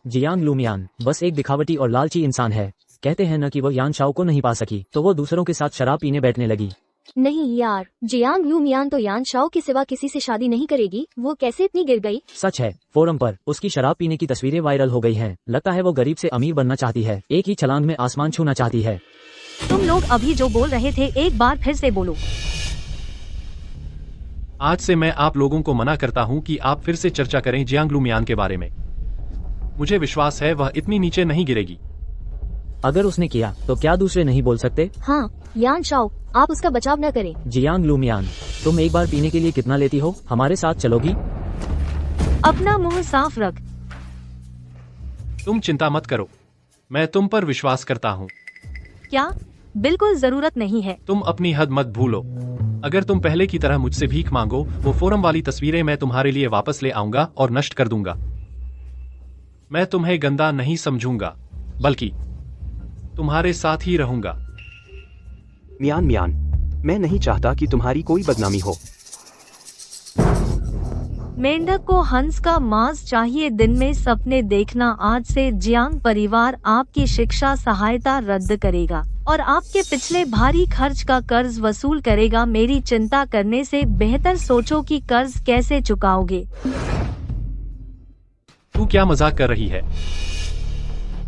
जियांग लुमियान बस एक दिखावटी और लालची इंसान है। कहते हैं न कि वो यान शाओ को नहीं पा सकी तो वो दूसरों के साथ शराब पीने बैठने लगी। नहीं यार, जियांग लू मियान तो यान शाओ के सिवा किसी से शादी नहीं करेगी। वो कैसे इतनी गिर गई? सच है, फोरम पर उसकी शराब पीने की तस्वीरें वायरल हो गई हैं। लगता है वो गरीब से अमीर बनना चाहती है, एक ही छलांग में आसमान छूना चाहती है। तुम लोग अभी जो बोल रहे थे एक बार फिर से बोलो। आज से मैं आप लोगों को मना करता हूं कि आप फिर से चर्चा करें जियांग लुमियान के बारे में। मुझे विश्वास है वह इतनी नीचे नहीं गिरेगी। अगर उसने किया तो क्या दूसरे नहीं बोल सकते? हाँ यान शाओ, आप उसका बचाव न करें। जियांग लुमियान, तुम एक बार पीने के लिए कितना लेती हो? हमारे साथ चलोगी? अपना मुंह साफ रख। तुम चिंता मत करो, मैं तुम पर विश्वास करता हूँ। क्या? बिल्कुल जरूरत नहीं है। तुम अपनी हद मत भूलो। अगर तुम पहले की तरह मुझसे भीख मांगो, वो फोरम वाली तस्वीरें मैं तुम्हारे लिए वापस ले आऊंगा और नष्ट कर दूंगा। मैं तुम्हें गंदा नहीं समझूंगा, बल्कि तुम्हारे साथ ही रहूंगा। मियान मियान, मैं नहीं चाहता कि तुम्हारी कोई बदनामी हो। मेंढक को हंस का मांस चाहिए। दिन में सपने देखना। आज से जियांग परिवार आपकी शिक्षा सहायता रद्द करेगा और आपके पिछले भारी खर्च का कर्ज वसूल करेगा। मेरी चिंता करने से बेहतर सोचो कि कर्ज कैसे चुकाओगे। तू क्या मजाक कर रही है?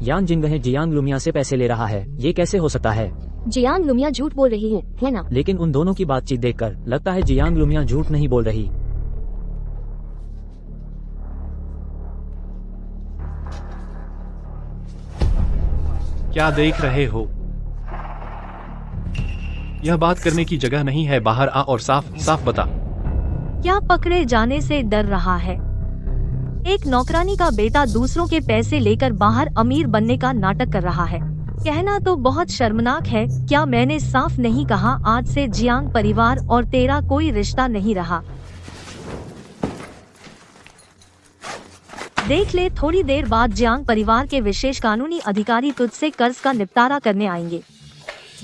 यान जिंगहे जियांग लुमिया से पैसे ले रहा है, ये कैसे हो सकता है? जियांग लुमिया झूठ बोल रही है ना? लेकिन उन दोनों की बातचीत देखकर लगता है जियांग लुमिया झूठ नहीं बोल रही। क्या देख रहे हो? यह बात करने की जगह नहीं है। बाहर आ और साफ साफ बता। क्या पकड़े जाने से डर रहा है? एक नौकरानी का बेटा दूसरों के पैसे लेकर बाहर अमीर बनने का नाटक कर रहा है। कहना तो बहुत शर्मनाक है। क्या मैंने साफ नहीं कहा? आज से जियांग परिवार और तेरा कोई रिश्ता नहीं रहा। देख ले, थोड़ी देर बाद जियांग परिवार के विशेष कानूनी अधिकारी तुझसे कर्ज का निपटारा करने आएंगे।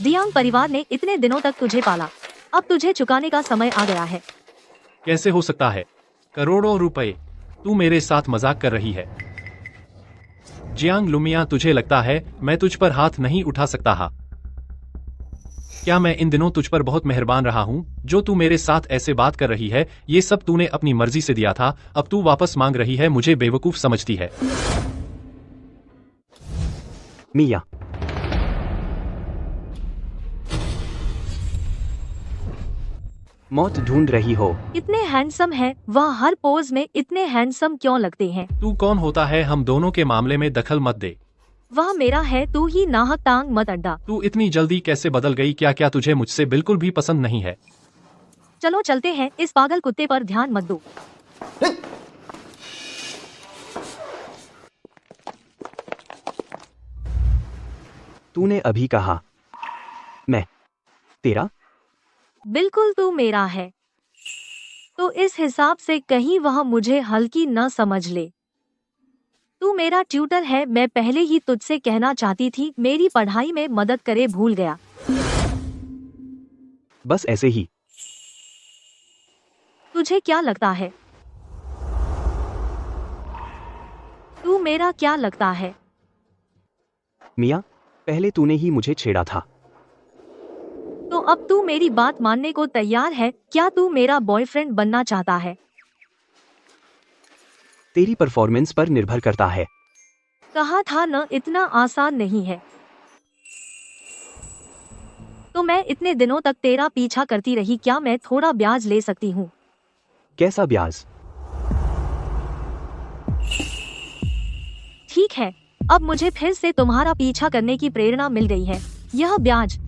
जियांग परिवार ने इतने दिनों तक तुझे पाला, अब तुझे चुकाने का समय आ गया है। कैसे हो सकता है? करोड़ों रुपए। तू मेरे साथ मजाक कर रही है? जियांग लुमिया, तुझे लगता है मैं तुझ पर हाथ नहीं उठा सकता? हा? क्या मैं इन दिनों तुझ पर बहुत मेहरबान रहा हूँ? जो तू मेरे साथ ऐसे बात कर रही है, ये सब तूने अपनी मर्जी से दिया था। अब तू वापस मांग रही है, मुझे बेवकूफ समझती है। मिया, मौत ढूंढ रही हो? इतने हैंडसम है, वह हर पोज में इतने हैंडसम क्यों लगते हैं? तू कौन होता है? हम दोनों के मामले में दखल मत दे। वह मेरा है, तू ही नाहक टांग मत अड्डा। तू इतनी जल्दी कैसे बदल गई? क्या तुझे मुझसे बिल्कुल भी पसंद नहीं है? चलो चलते हैं, इस पागल कुत्ते पर ध्यान मत दो। तूने अभी कहा मैं तेरा? बिल्कुल तू मेरा है, तो इस हिसाब से कहीं वह मुझे हल्की न समझ ले। तू मेरा ट्यूटर है। मैं पहले ही तुझसे कहना चाहती थी, मेरी पढ़ाई में मदद करे, भूल गया। बस ऐसे ही। तुझे क्या लगता है? तू मेरा क्या लगता है? मिया, पहले तूने ही मुझे छेड़ा था। तो अब तू मेरी बात मानने को तैयार है? क्या तू मेरा बॉयफ्रेंड बनना चाहता है? तेरी परफॉर्मेंस पर निर्भर करता है। कहा था न, इतना आसान नहीं है। तो मैं इतने दिनों तक तेरा पीछा करती रही, क्या मैं थोड़ा ब्याज ले सकती हूँ? कैसा ब्याज? ठीक है, अब मुझे फिर से तुम्हारा पीछा करने की प्रेरणा मिल गई है। यह ब्याज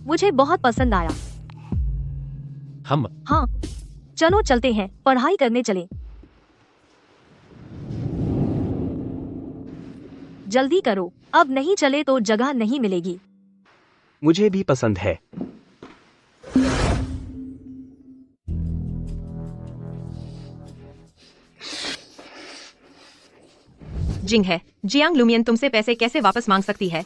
मुझे बहुत पसंद आया। हाँ, चलो चलते हैं, पढ़ाई करने चलें। जल्दी करो, अब नहीं चले तो जगह नहीं मिलेगी। मुझे भी पसंद है। जिंग है, जियांग लुमियन तुमसे पैसे कैसे वापस मांग सकती है?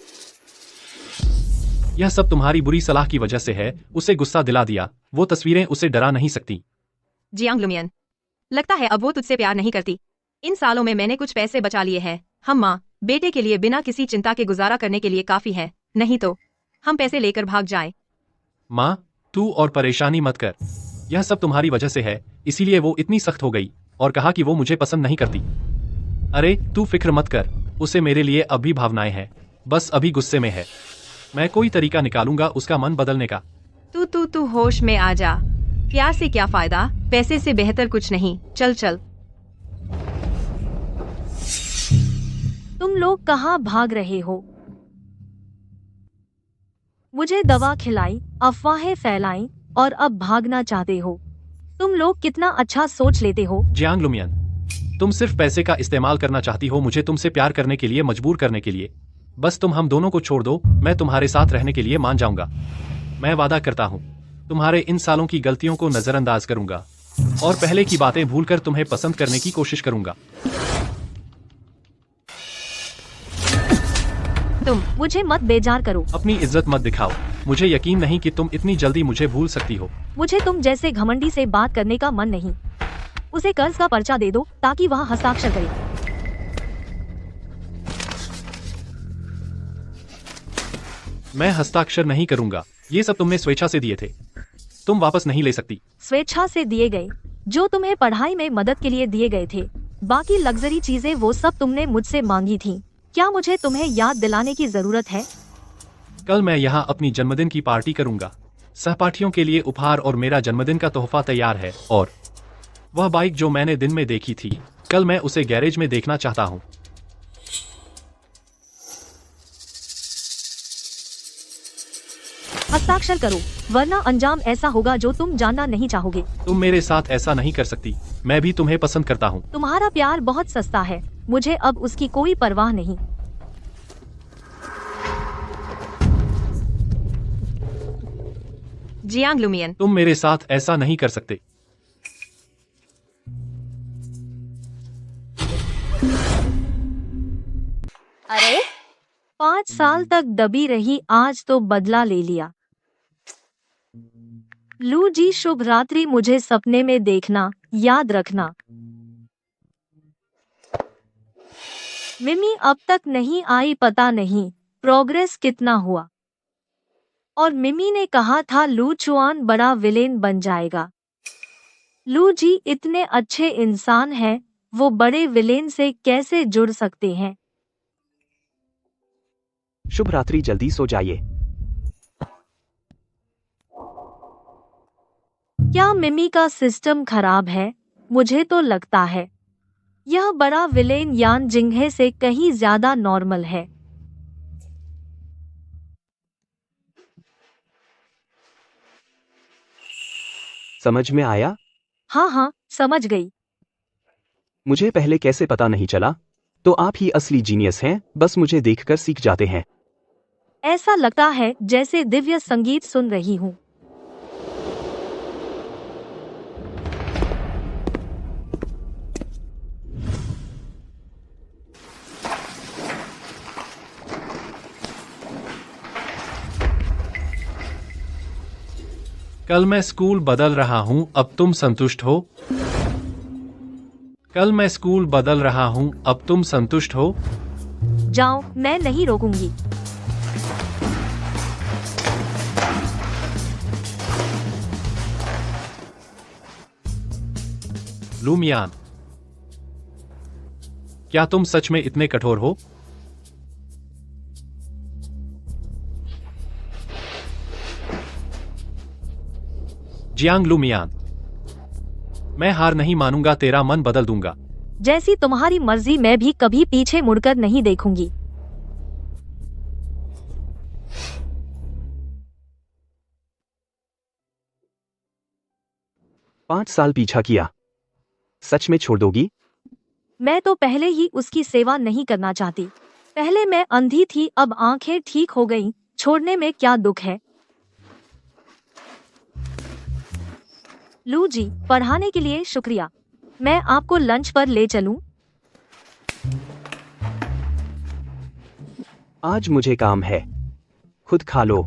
यह सब तुम्हारी बुरी सलाह की वजह से है। उसे गुस्सा दिला दिया। वो तस्वीरें उसे डरा नहीं सकती। जियांग लुमियन, लगता है अब वो तुझसे प्यार नहीं करती। इन सालों में मैंने कुछ पैसे बचा लिए हैं। हम माँ बेटे के लिए बिना किसी चिंता के गुजारा करने के लिए काफी है, नहीं तो हम पैसे लेकर भाग जाएं। माँ, तू और परेशानी मत कर। यह सब तुम्हारी वजह से है, इसीलिए वो इतनी सख्त हो गई और कहा कि वो मुझे पसंद नहीं करती। अरे तू फिक्र मत कर, उसे मेरे लिए अब भी भावनाएं हैं, बस अभी गुस्से में है। मैं कोई तरीका निकालूंगा उसका मन बदलने का। तू होश में आ जा। प्यार से क्या फायदा, पैसे से बेहतर कुछ नहीं। चल चल। तुम लोग कहाँ भाग रहे हो? मुझे दवा खिलाई, अफवाहें फैलाई और अब भागना चाहते हो? तुम लोग कितना अच्छा सोच लेते हो। जियांग लुमियन, तुम सिर्फ पैसे का इस्तेमाल करना चाहती हो, मुझे तुमसे प्यार करने के लिए मजबूर करने के लिए। बस तुम हम दोनों को छोड़ दो, मैं तुम्हारे साथ रहने के लिए मान जाऊंगा। मैं वादा करता हूँ, तुम्हारे इन सालों की गलतियों को नजरअंदाज करूंगा और पहले की बातें भूलकर तुम्हें पसंद करने की कोशिश करूंगा। तुम मुझे मत बेजार करो। अपनी इज्जत मत दिखाओ। मुझे यकीन नहीं कि तुम इतनी जल्दी मुझे भूल सकती हो। मुझे तुम जैसे घमंडी से बात करने का मन नहीं। उसे कर्ज का पर्चा दे दो ताकि वह हस्ताक्षर करे। मैं हस्ताक्षर नहीं करूंगा, ये सब तुमने स्वेच्छा से दिए थे, तुम वापस नहीं ले सकती। स्वेच्छा से दिए गए, जो तुम्हें पढ़ाई में मदद के लिए दिए गए थे। बाकी लग्जरी चीजें वो सब तुमने मुझसे मांगी थी। क्या मुझे तुम्हें याद दिलाने की जरूरत है? कल मैं यहाँ अपनी जन्मदिन की पार्टी करूंगा। सहपाठियों के लिए उपहार और मेरा जन्मदिन का तोहफा तैयार है। और वह बाइक जो मैंने दिन में देखी थी, कल मैं उसे गैरेज में देखना चाहता हूँ। हस्ताक्षर करो, वरना अंजाम ऐसा होगा जो तुम जानना नहीं चाहोगे। तुम मेरे साथ ऐसा नहीं कर सकती, मैं भी तुम्हें पसंद करता हूँ। तुम्हारा प्यार बहुत सस्ता है, मुझे अब उसकी कोई परवाह नहीं। जियांग लुमियन, तुम मेरे साथ ऐसा नहीं कर सकते। अरे 5 साल तक दबी रही, आज तो बदला ले लिया। लू जी, शुभ रात्रि। मुझे सपने में देखना, याद रखना। मिमी अब तक नहीं आई, पता नहीं प्रोग्रेस कितना हुआ। और मिमी ने कहा था लू चुआन बड़ा विलेन बन जाएगा। लू जी इतने अच्छे इंसान हैं, वो बड़े विलेन से कैसे जुड़ सकते हैं? शुभ रात्रि, जल्दी सो जाइए। क्या मिमी का सिस्टम खराब है? मुझे तो लगता है यह बड़ा विलेन यान जिंगहे से कहीं ज्यादा नॉर्मल है। समझ में आया? हाँ हाँ, समझ गई। मुझे पहले कैसे पता नहीं चला? तो आप ही असली जीनियस हैं, बस मुझे देखकर सीख जाते हैं। ऐसा लगता है जैसे दिव्य संगीत सुन रही हूँ। कल मैं स्कूल बदल रहा हूँ, अब तुम संतुष्ट हो? कल मैं स्कूल बदल रहा हूँ, अब तुम संतुष्ट हो? जाओ, मैं नहीं रोकूंगी। लुमियान, क्या तुम सच में इतने कठोर हो? जियांग लुमियान, मैं हार नहीं मानूंगा, तेरा मन बदल दूंगा। जैसी तुम्हारी मर्जी, मैं भी कभी पीछे मुड़कर नहीं देखूंगी। पाँच साल पीछा किया, सच में छोड़ दोगी? मैं तो पहले ही उसकी सेवा नहीं करना चाहती। पहले मैं अंधी थी, अब आंखें ठीक हो गईं। छोड़ने में क्या दुख है? लू जी, पढ़ाने के लिए शुक्रिया। मैं आपको लंच पर ले चलूं? आज मुझे काम है, खुद खा लो।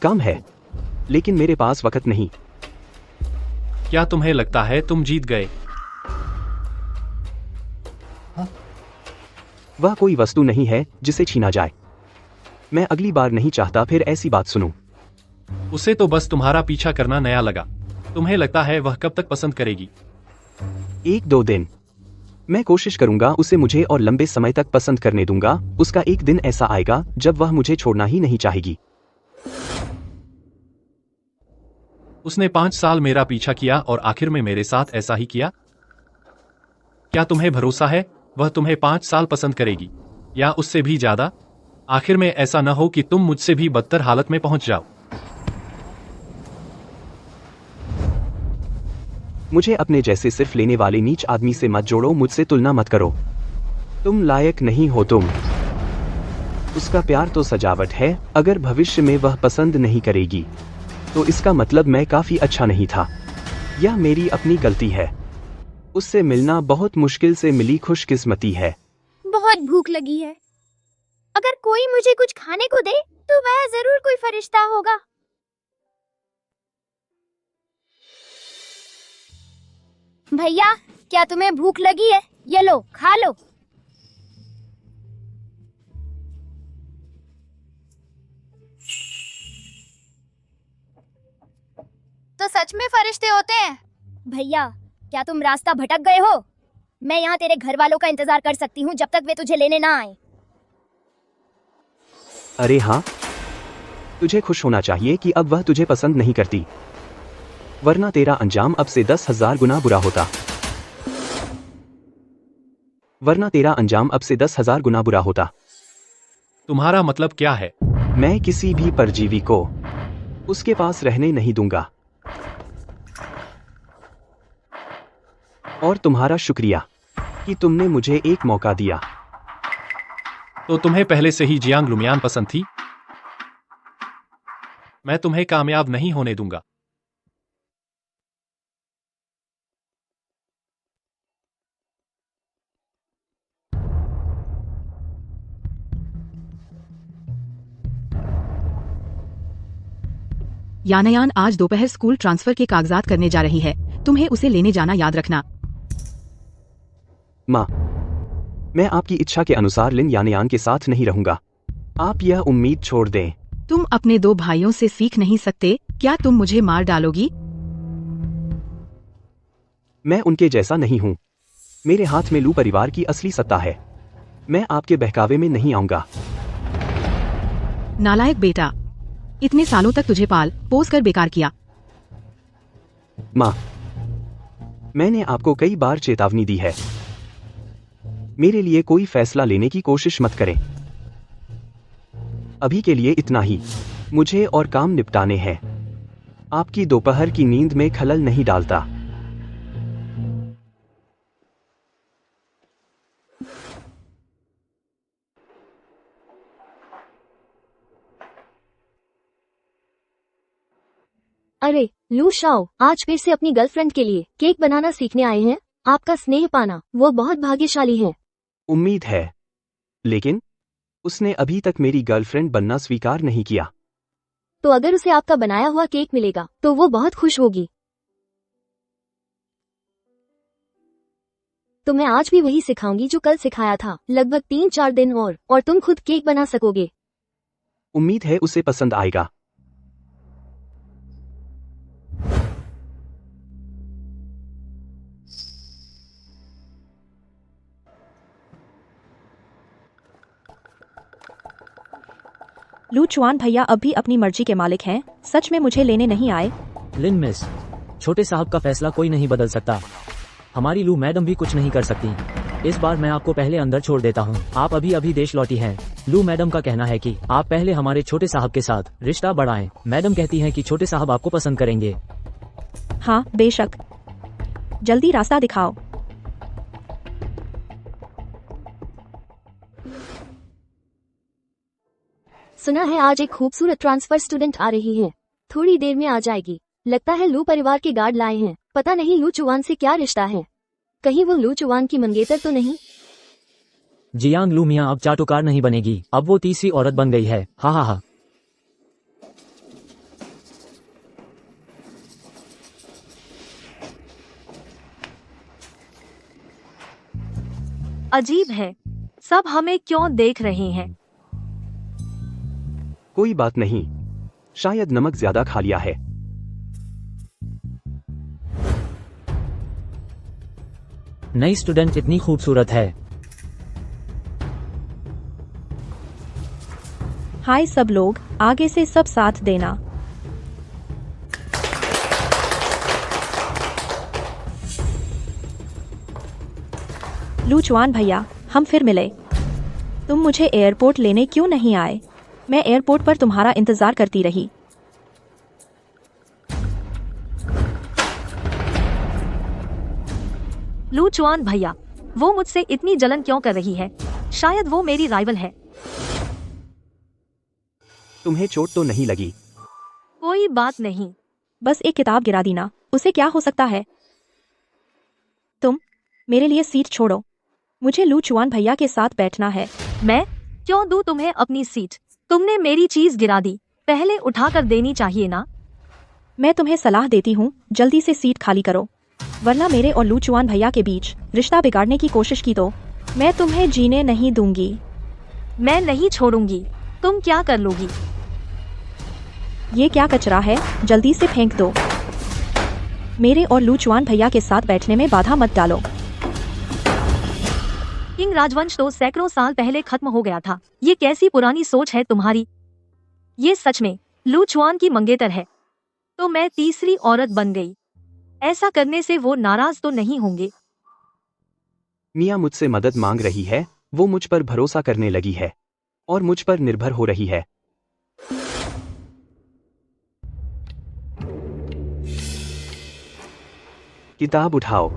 काम है, लेकिन मेरे पास वक्त नहीं। क्या तुम्हें लगता है तुम जीत गए? वह कोई वस्तु नहीं है जिसे छीना जाए। मैं अगली बार नहीं चाहता फिर ऐसी बात सुनूं। उसे तो बस तुम्हारा पीछा करना नया लगा। तुम्हें लगता है वह कब तक पसंद करेगी? 1-2 दिन। मैं कोशिश करूंगा उसे मुझे और लंबे समय तक पसंद करने दूंगा। उसका एक दिन ऐसा आएगा जब वह मुझे छोड़ना ही नहीं चाहेगी। उसने 5 साल मेरा पीछा किया और आखिर में मेरे साथ ऐसा ही किया। क्या तुम्हें भरोसा है वह तुम्हें 5 साल पसंद करेगी, या उससे भी ज्यादा? आखिर में ऐसा न हो कि तुम मुझसे भी बदतर हालत में पहुंच जाओ। मुझे अपने जैसे सिर्फ लेने वाले नीच आदमी से मत जोड़ो, मुझसे तुलना मत करो। तुम लायक नहीं हो तुम। उसका प्यार तो सजावट है, अगर भविष्य में वह पसंद नहीं करेगी तो इसका मतलब मैं काफी अच्छा नहीं था। यह मेरी अपनी गलती है। उससे मिलना बहुत मुश्किल से मिली खुशकिस्मती है। बहुत भूख लगी है। अगर कोई मुझे कुछ खाने को दे तो वह जरूर कोई फरिश्ता होगा। भैया, क्या तुम्हें भूख लगी है? ये लो, खा लो। तो सच में फरिश्ते होते हैं? भैया, क्या तुम रास्ता भटक गए हो? मैं यहाँ तेरे घर वालों का इंतजार कर सकती हूँ जब तक वे तुझे लेने ना आए। अरे हाँ, तुझे खुश होना चाहिए कि अब वह तुझे पसंद नहीं करती, वरना तेरा अंजाम अब से 10,000 गुना बुरा होता। तुम्हारा मतलब क्या है? मैं किसी भी परजीवी को उसके पास रहने नहीं दूंगा। और तुम्हारा शुक्रिया कि तुमने मुझे एक मौका दिया। तो तुम्हें पहले से ही जियांग लुमियान पसंद थी? मैं तुम्हें कामयाब नहीं होने दूंगा। यानयान आज दोपहर स्कूल ट्रांसफर के कागजात करने जा रही है। तुम्हें उसे लेने जाना याद रखना। माँ, मैं आपकी इच्छा के अनुसार लिन यानयान के साथ नहीं रहूंगा। आप यह उम्मीद छोड़ दें। तुम अपने 2 भाइयों से सीख नहीं सकते? क्या तुम मुझे मार डालोगी? मैं उनके जैसा नहीं हूँ। मेरे हाथ में लू परिवार की असली सत्ता है। मैं आपके बहकावे में नहीं आऊंगा। नालायक बेटा, इतने सालों तक तुझे पाल पोस कर बेकार किया। माँ, मैंने आपको कई बार चेतावनी दी है। मेरे लिए कोई फैसला लेने की कोशिश मत करें। अभी के लिए इतना ही। मुझे और काम निपटाने हैं। आपकी दोपहर की नींद में खलल नहीं डालता। अरे लू शाओ, आज फिर से अपनी गर्लफ्रेंड के लिए केक बनाना सीखने आए हैं। आपका स्नेह पाना, वो बहुत भाग्यशाली है। उम्मीद है, लेकिन उसने अभी तक मेरी गर्लफ्रेंड बनना स्वीकार नहीं किया। तो अगर उसे आपका बनाया हुआ केक मिलेगा तो वो बहुत खुश होगी। तो मैं आज भी वही सिखाऊंगी जो कल सिखाया था। लगभग 3-4 दिन और तुम खुद केक बना सकोगे। उम्मीद है उसे पसंद आएगा। लू चुआन भैया अब भी अपनी मर्जी के मालिक हैं। सच में मुझे लेने नहीं आए? लिन मिस, छोटे साहब का फैसला कोई नहीं बदल सकता। हमारी लू मैडम भी कुछ नहीं कर सकती। इस बार मैं आपको पहले अंदर छोड़ देता हूँ। आप अभी देश लौटी हैं। लू मैडम का कहना है कि आप पहले हमारे छोटे साहब के साथ रिश्ता बढ़ाएं। मैडम कहती हैं कि छोटे साहब आपको पसंद करेंगे। हाँ बेशक, जल्दी रास्ता दिखाओ। सुना है आज एक खूबसूरत ट्रांसफर स्टूडेंट आ रही है। थोड़ी देर में आ जाएगी। लगता है लू परिवार के गार्ड लाए हैं। पता नहीं लू चुआन से क्या रिश्ता है। कहीं वो लू चुआन की मंगेतर तो नहीं? जियांग लू मियाँ अब चाटुकार नहीं बनेगी। अब वो तीसरी औरत बन गई है। हा हा हा। अजीब है, सब हमें क्यों देख रहे हैं? कोई बात नहीं, शायद नमक ज्यादा खा लिया है। नई स्टूडेंट इतनी खूबसूरत है। हाय सब लोग, आगे से सब साथ देना। लू चुआन भैया, हम फिर मिले। तुम मुझे एयरपोर्ट लेने क्यों नहीं आए? मैं एयरपोर्ट पर तुम्हारा इंतजार करती रही। लू चुआन भैया, वो मुझसे इतनी जलन क्यों कर रही है? शायद वो मेरी राइवल है। तुम्हें चोट तो नहीं लगी? कोई बात नहीं, बस एक किताब गिरा दी ना, उसे क्या हो सकता है। तुम मेरे लिए सीट छोड़ो, मुझे लू चुआन भैया के साथ बैठना है। मैं क्यों दूं तुम्हें अपनी सीट? तुमने मेरी चीज गिरा दी, पहले उठा कर देनी चाहिए ना। मैं तुम्हें सलाह देती हूँ, जल्दी से सीट खाली करो, वरना मेरे और लू चुआन भैया के बीच रिश्ता बिगाड़ने की कोशिश की तो मैं तुम्हें जीने नहीं दूंगी। मैं नहीं छोड़ूंगी, तुम क्या कर लोगी? ये क्या कचरा है, जल्दी से फेंक दो। मेरे और लू चुआन भैया के साथ बैठने में बाधा मत डालो। किंग राजवंश तो सैकड़ों साल पहले खत्म हो गया था, ये कैसी पुरानी सोच है तुम्हारी? ये सच में लू चुआन की मंगेतर है, तो मैं तीसरी औरत बन गई। ऐसा करने से वो नाराज तो नहीं होंगे? मियाँ मुझसे मदद मांग रही है, वो मुझ पर भरोसा करने लगी है और मुझ पर निर्भर हो रही है। किताब उठाओ।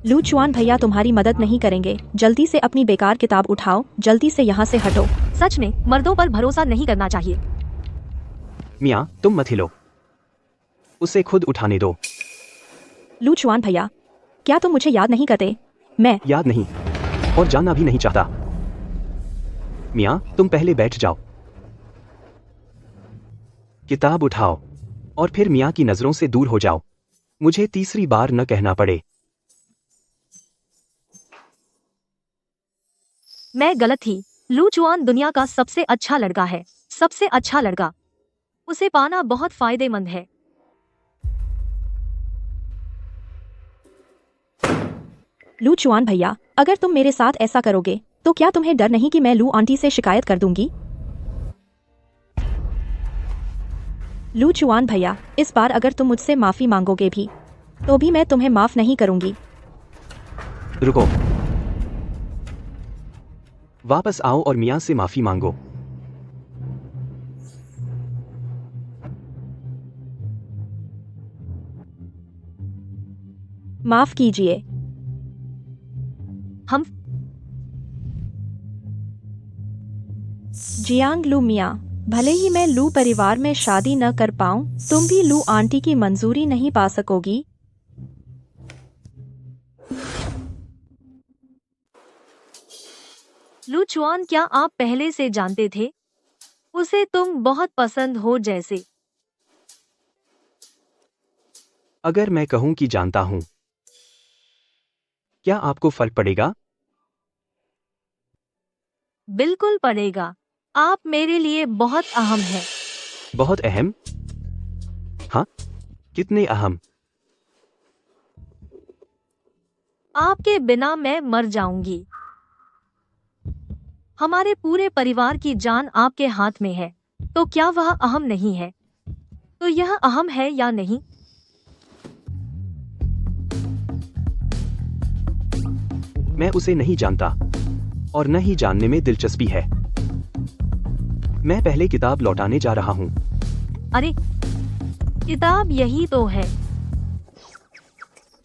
लू चुआन भैया तुम्हारी मदद नहीं करेंगे, जल्दी से अपनी बेकार किताब उठाओ, जल्दी से यहाँ से हटो। सच में मर्दों पर भरोसा नहीं करना चाहिए। मियाँ तुम मत हिलो, उसे खुद उठाने दो। लू चुआन भैया, क्या तुम मुझे याद नहीं करते? मैं याद नहीं और जानना भी नहीं चाहता। मियाँ तुम पहले बैठ जाओ। किताब उठाओ और फिर मियाँ की नजरों से दूर हो जाओ, मुझे तीसरी बार न कहना पड़े। मैं गलत थी, लू चुआन दुनिया का सबसे अच्छा लड़का है, सबसे अच्छा लड़का। उसे पाना बहुत फायदेमंद है। लू चुआन भैया, अगर तुम मेरे साथ ऐसा करोगे तो क्या तुम्हें डर नहीं कि मैं लू आंटी से शिकायत कर दूंगी? लू चुआन भैया, इस बार अगर तुम मुझसे माफी मांगोगे भी तो भी मैं तुम्हें माफ नहीं करूंगी। रुको, वापस आओ और मियाँ से माफी मांगो। माफ कीजिए। हम जियांग लू मियाँ, भले ही मैं लू परिवार में शादी न कर पाऊं, तुम भी लू आंटी की मंजूरी नहीं पा सकोगी। लू चुआन, क्या आप पहले से जानते थे? उसे तुम बहुत पसंद हो जैसे। अगर मैं कहूं कि जानता हूं, क्या आपको फर्क पड़ेगा? बिल्कुल पड़ेगा, आप मेरे लिए बहुत अहम हैं। बहुत अहम? हाँ, कितने अहम? आपके बिना मैं मर जाऊंगी। हमारे पूरे परिवार की जान आपके हाथ में है, तो क्या वह अहम नहीं है? तो यह अहम है या नहीं? मैं उसे नहीं जानता और न ही जानने में दिलचस्पी है। मैं पहले किताब लौटाने जा रहा हूं। अरे, किताब यही तो है।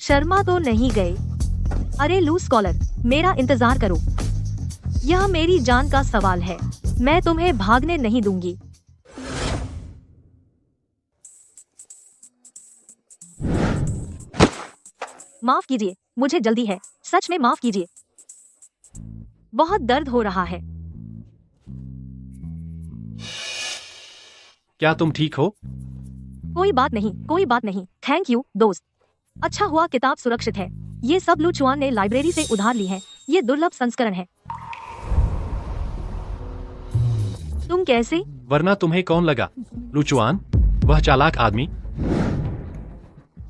शर्मा तो नहीं गए? अरे लू स्कॉलर, मेरा इंतजार करो। यह मेरी जान का सवाल है, मैं तुम्हें भागने नहीं दूंगी। माफ कीजिए, मुझे जल्दी है, सच में माफ कीजिए। बहुत दर्द हो रहा है। क्या तुम ठीक हो? कोई बात नहीं, कोई बात नहीं, थैंक यू दोस्त। अच्छा हुआ किताब सुरक्षित है। ये सब लू चुआन ने लाइब्रेरी से उधार ली है, ये दुर्लभ संस्करण है। तुम कैसे? वरना तुम्हें कौन लगा? लू चुआन, वह चालाक आदमी।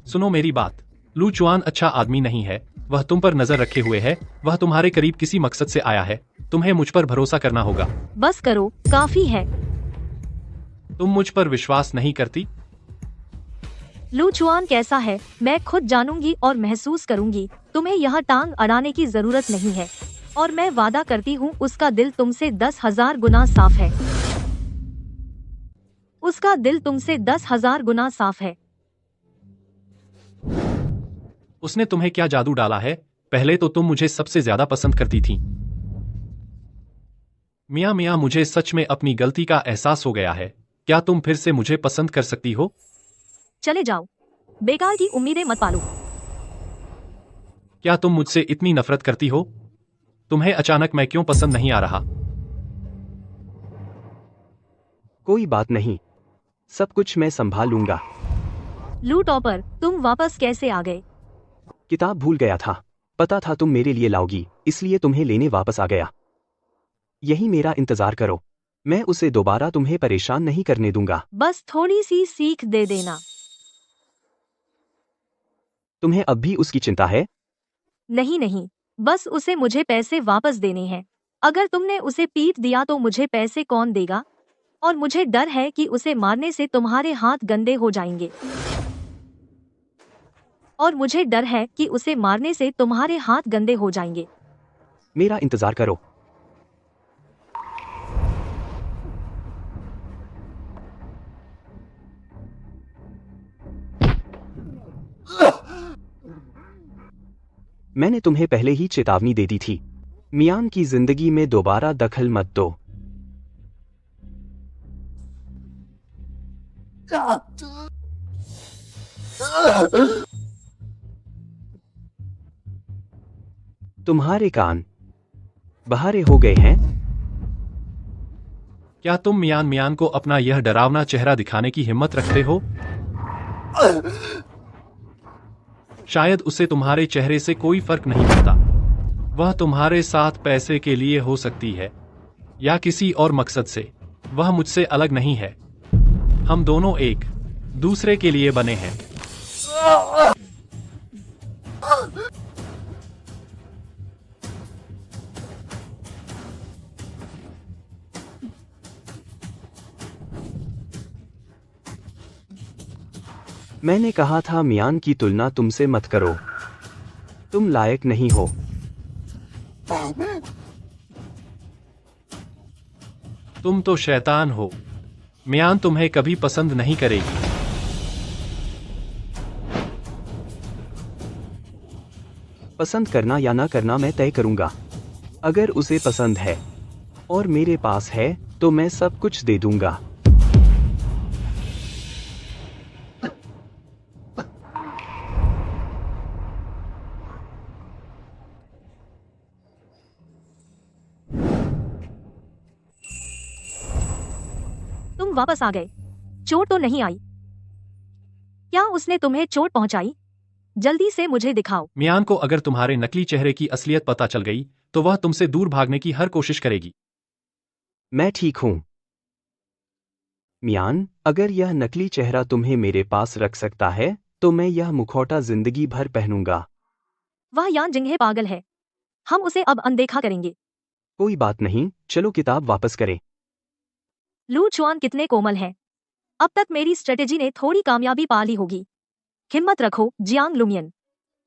सुनो मेरी बात, लू चुआन अच्छा आदमी नहीं है, वह तुम पर नजर रखे हुए है, वह तुम्हारे करीब किसी मकसद से आया है, तुम्हें मुझ पर भरोसा करना होगा। बस करो, काफी है। तुम मुझ पर विश्वास नहीं करती? लू चुआन कैसा है मैं खुद जानूंगी और महसूस करूंगी, तुम्हें यह टांग अड़ाने की जरूरत नहीं है। और मैं वादा करती हूँ उसका दिल तुमसे 10,000 गुना साफ है। उसका दिल तुमसे 10,000 गुना साफ है। उसने तुम्हें क्या जादू डाला है? पहले तो तुम मुझे सबसे ज्यादा पसंद करती थी। मियाँ मियाँ, मुझे सच में अपनी गलती का एहसास हो गया है। क्या तुम फिर से मुझे पसंद कर सकती हो? चले जाओ, बेकार की उम्मीदें मत पालो। क्या तुम मुझसे इतनी नफरत करती हो? तुम्हें अचानक मैं क्यों पसंद नहीं आ रहा? कोई बात नहीं, सब कुछ मैं संभाल लूंगा। लू टॉपर, तुम वापस कैसे आ गए? किताब भूल गया था, पता था तुम मेरे लिए लाओगी, इसलिए तुम्हें लेने वापस आ गया। यही मेरा इंतजार करो, मैं उसे दोबारा तुम्हें परेशान नहीं करने दूंगा। बस थोड़ी सी सीख दे देना। तुम्हें अब भी उसकी चिंता है? नहीं नहीं, बस उसे मुझे पैसे वापस देने हैं। अगर तुमने उसे पीट दिया तो मुझे पैसे कौन देगा? और मुझे डर है कि उसे मारने से तुम्हारे हाथ गंदे हो जाएंगे। और मुझे डर है कि उसे मारने से तुम्हारे हाथ गंदे हो जाएंगे। मेरा इंतजार करो। मैंने तुम्हें पहले ही चेतावनी दे दी थी, मियान की जिंदगी में दोबारा दखल मत दो। तुम्हारे कान बहारे हो गए हैं? क्या तुम मियान मियान को अपना यह डरावना चेहरा दिखाने की हिम्मत रखते हो? शायद उसे तुम्हारे चेहरे से कोई फर्क नहीं पड़ता। वह तुम्हारे साथ पैसे के लिए हो सकती है या किसी और मकसद से। वह मुझसे अलग नहीं है। हम दोनों एक दूसरे के लिए बने हैं। मैंने कहा था मियान की तुलना तुमसे मत करो, तुम लायक नहीं हो। तुम तो शैतान हो। मियान तुम्हें कभी पसंद नहीं करेगी। पसंद करना या ना करना मैं तय करूंगा। अगर उसे पसंद है और मेरे पास है तो मैं सब कुछ दे दूंगा। तुम वापस आ गए। चोट तो नहीं आई? क्या उसने तुम्हें चोट पहुंचाई? जल्दी से मुझे दिखाओ। मियान को अगर तुम्हारे नकली चेहरे की असलियत पता चल गई तो वह तुमसे दूर भागने की हर कोशिश करेगी। मैं ठीक हूं। मियान, अगर यह नकली चेहरा तुम्हें मेरे पास रख सकता है तो मैं यह मुखौटा जिंदगी भर पहनूंगा। वह यान जिंगहे पागल है। हम उसे अब अनदेखा करेंगे। कोई बात नहीं, चलो किताब वापस करें। लू चुआन कितने कोमल हैं। अब तक मेरी स्ट्रेटेजी ने थोड़ी कामयाबी पा ली होगी। हिम्मत रखो जियांग लुमियन,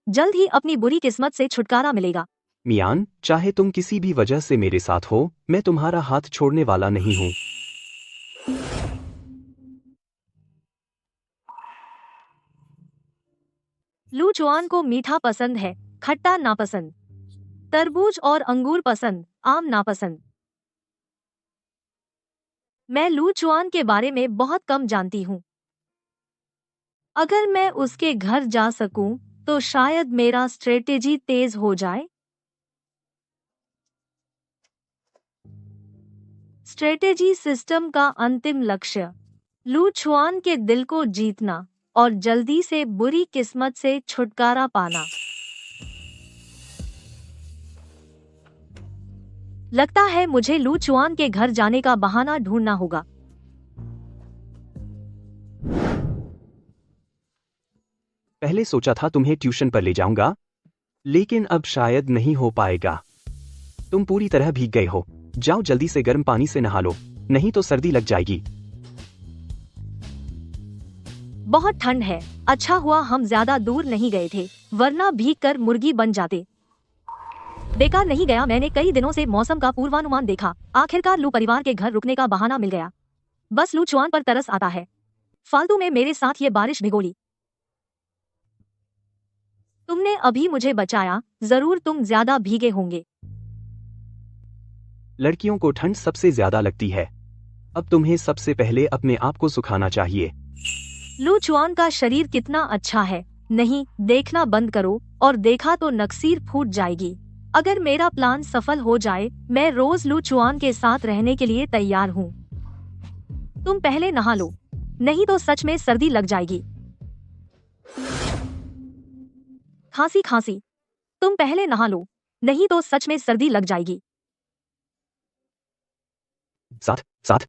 जल्द ही अपनी बुरी किस्मत से छुटकारा मिलेगा। मियान, चाहे तुम किसी भी वजह से मेरे साथ हो, मैं तुम्हारा हाथ छोड़ने वाला नहीं हूं। लू चुआन को मीठा पसंद है, खट्टा नापसंद। तरबूज और अंगूर पसंद, आम नापसंद। मैं लू चुआन के बारे में बहुत कम जानती हूँ। अगर मैं उसके घर जा सकूं तो शायद मेरा स्ट्रेटेजी तेज हो जाए। स्ट्रेटेजी सिस्टम का अंतिम लक्ष्य लू चुआन के दिल को जीतना और जल्दी से बुरी किस्मत से छुटकारा पाना। लगता है मुझे लू चुआन के घर जाने का बहाना ढूंढना होगा। पहले सोचा था तुम्हें ट्यूशन पर ले जाऊंगा, लेकिन अब शायद नहीं हो पाएगा। तुम पूरी तरह भीग गए हो। जाओ जल्दी से गर्म पानी से नहा लो, नहीं तो सर्दी लग जाएगी। बहुत ठंड है। अच्छा हुआ हम ज्यादा दूर नहीं गए थे, वरना भीग कर मुर्गी बन जाते। बेकार नहीं गया। मैंने कई दिनों से मौसम का पूर्वानुमान देखा। आखिरकार लू परिवार के घर रुकने का बहाना मिल गया। बस लू चुआन पर तरस आता है। फालतू में मेरे साथ ये बारिश भिगोली। तुमने अभी मुझे बचाया, जरूर तुम ज्यादा भीगे होंगे। लड़कियों को ठंड सबसे ज्यादा लगती है। अब तुम्हें सबसे पहले अपने आप को सुखाना चाहिए। लू चुआन का शरीर कितना अच्छा है। नहीं, देखना बंद करो, और देखा तो नक्सीर फूट जाएगी। अगर मेरा प्लान सफल हो जाए, मैं रोज लू चुआन के साथ रहने के लिए तैयार हूँ। तुम पहले नहा लो, नहीं तो सच में सर्दी लग जाएगी। खांसी खांसी, तुम पहले नहा लो, नहीं तो सच में सर्दी लग जाएगी। साथ साथ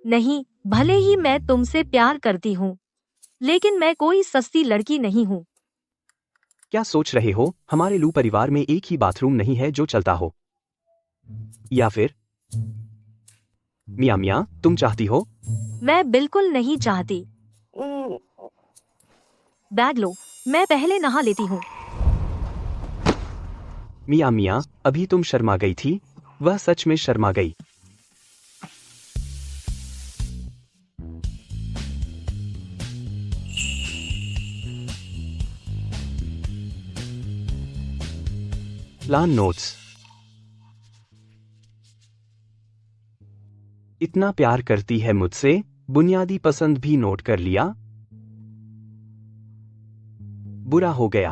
नहीं, भले ही मैं तुमसे प्यार करती हूँ, लेकिन मैं कोई सस्ती लड़की नहीं हूँ। क्या सोच रहे हो? हमारे लू परिवार में एक ही बाथरूम नहीं है जो चलता हो। या फिर मियां मियां, तुम चाहती हो? मैं बिल्कुल नहीं चाहती। बैग लो, मैं पहले नहा लेती हूँ। मियां मियां, अभी तुम शर्मा गई थी। वह सच में शर्मा गई। Plan notes. इतना प्यार करती है मुझसे, बुनियादी पसंद भी नोट कर लिया। बुरा हो गया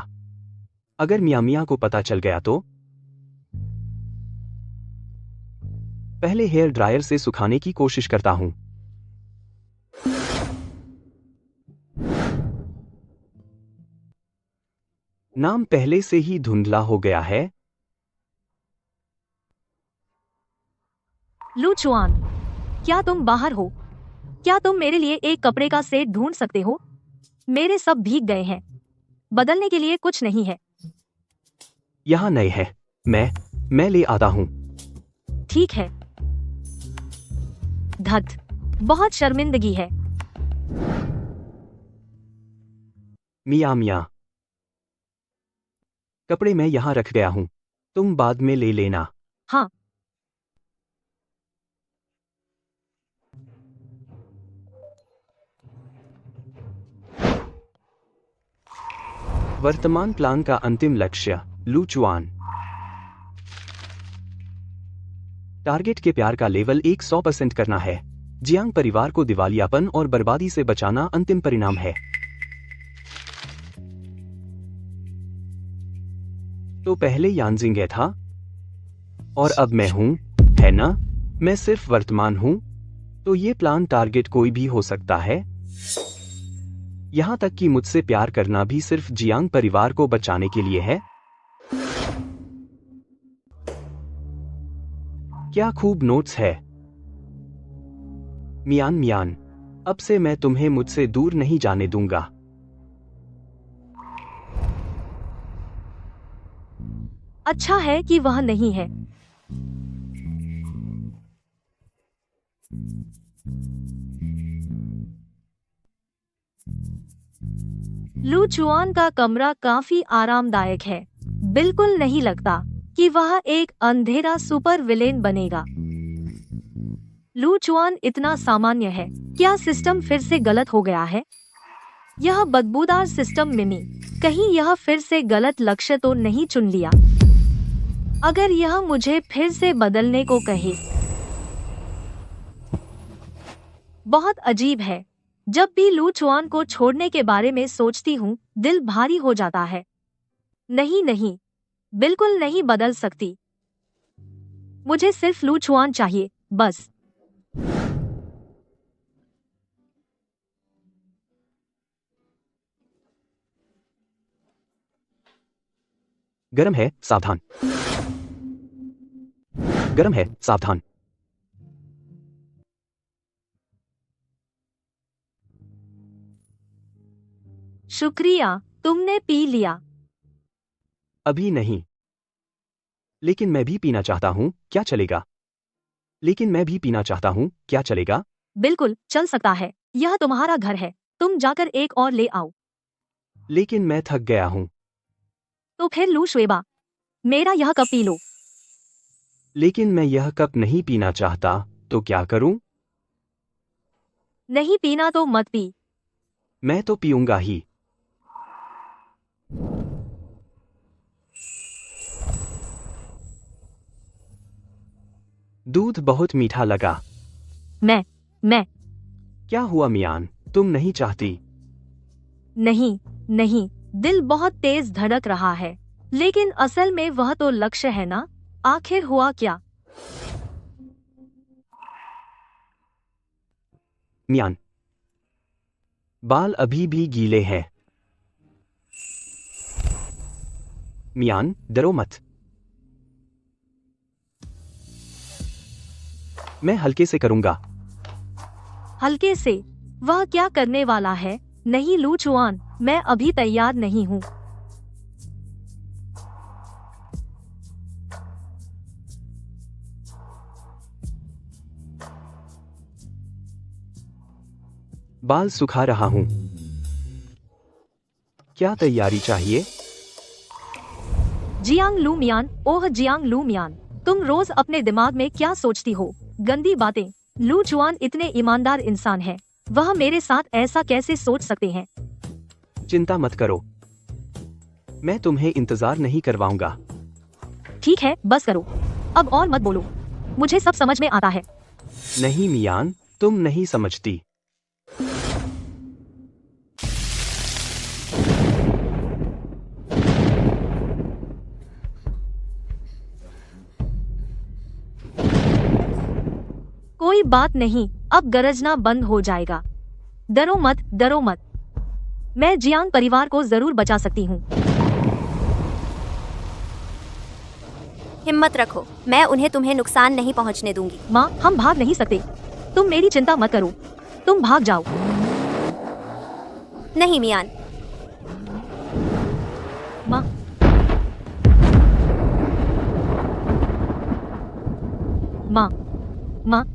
अगर मियां मियां को पता चल गया तो। पहले हेयर ड्रायर से सुखाने की कोशिश करता हूं। नाम पहले से ही धुंधला हो गया है। लू चुआन, क्या तुम बाहर हो? क्या तुम मेरे लिए एक कपड़े का सेट ढूंढ सकते हो? मेरे सब भीग गए हैं, बदलने के लिए कुछ नहीं है। यहां नए है, मैं ले आता हूं। ठीक है। धत, बहुत शर्मिंदगी है। मियां मियां, कपड़े मैं यहां रख गया हूं, तुम बाद में ले लेना। हाँ। वर्तमान प्लान का अंतिम लक्ष्य, लू चुआन। टारगेट के प्यार का लेवल 100% करना है। जियांग परिवार को दिवालियापन और बर्बादी से बचाना अंतिम परिणाम है। तो पहले यानजिंगे था, और अब मैं हूं, है ना? मैं सिर्फ वर्तमान हूं। तो ये प्लान टारगेट कोई भी हो सकता है। यहां तक कि मुझसे प्यार करना भी सिर्फ जियांग परिवार को बचाने के लिए है। क्या खूब नोट्स है। मियान मियान, अब से मैं तुम्हें मुझसे दूर नहीं जाने दूंगा। अच्छा है कि वह नहीं है। लू चुआन का कमरा काफी आरामदायक है। बिल्कुल नहीं लगता कि वह एक अंधेरा सुपर विलेन बनेगा। लू चुआन इतना सामान्य है। क्या सिस्टम फिर से गलत हो गया है? यह बदबूदार सिस्टम मिमी, कहीं यह फिर से गलत लक्ष्य तो नहीं चुन लिया? अगर यह मुझे फिर से बदलने को कहे। बहुत अजीब है। जब भी लू चुआन को छोड़ने के बारे में सोचती हूँ, दिल भारी हो जाता है। नहीं नहीं, बिल्कुल नहीं बदल सकती। मुझे सिर्फ लू चुआन चाहिए, बस। गरम है, सावधान। गरम है, सावधान। शुक्रिया, तुमने पी लिया। अभी नहीं, लेकिन मैं भी पीना चाहता हूं, क्या चलेगा? लेकिन मैं भी पीना चाहता हूं, क्या चलेगा? बिल्कुल चल सकता है। यह तुम्हारा घर है, तुम जाकर एक और ले आओ। लेकिन मैं थक गया हूं। तो फिर लू शुएबा, मेरा यह कप पी लो। लेकिन मैं यह कप नहीं पीना चाहता, तो क्या करूं? नहीं पीना तो मत पी। मैं तो पीऊंगा ही। दूध बहुत मीठा लगा। मैं क्या हुआ मियान, तुम नहीं चाहती? नहीं, नहीं, दिल बहुत तेज धड़क रहा है, लेकिन असल में वह तो लक्ष्य है ना। आखिर हुआ क्या? मियान, बाल अभी भी गीले हैं। मियान, डरो मत। मैं हल्के से करूंगा। हल्के से? वह क्या करने वाला है? नहीं लू चुआन, मैं अभी तैयार नहीं हूँ। बाल सुखा रहा हूं। क्या तैयारी चाहिए? जियांग लू मियान, ओह जियांग लू मियान, तुम रोज अपने दिमाग में क्या सोचती हो? गंदी बातें। लू चुआन इतने ईमानदार इंसान है, वह मेरे साथ ऐसा कैसे सोच सकते हैं? चिंता मत करो, मैं तुम्हें इंतजार नहीं करवाऊंगा। ठीक है, बस करो, अब और मत बोलो, मुझे सब समझ में आता है। नहीं मियान, तुम नहीं समझती। कोई बात नहीं, अब गरजना बंद हो जाएगा। डरो मत, डरो मत, मैं जियांग परिवार को जरूर बचा सकती हूँ। हिम्मत रखो, मैं उन्हें तुम्हें नुकसान नहीं पहुंचने दूंगी। माँ, हम भाग नहीं सकते, तुम मेरी चिंता मत करो, तुम भाग जाओ। नहीं मियान, माँ, माँ, माँ,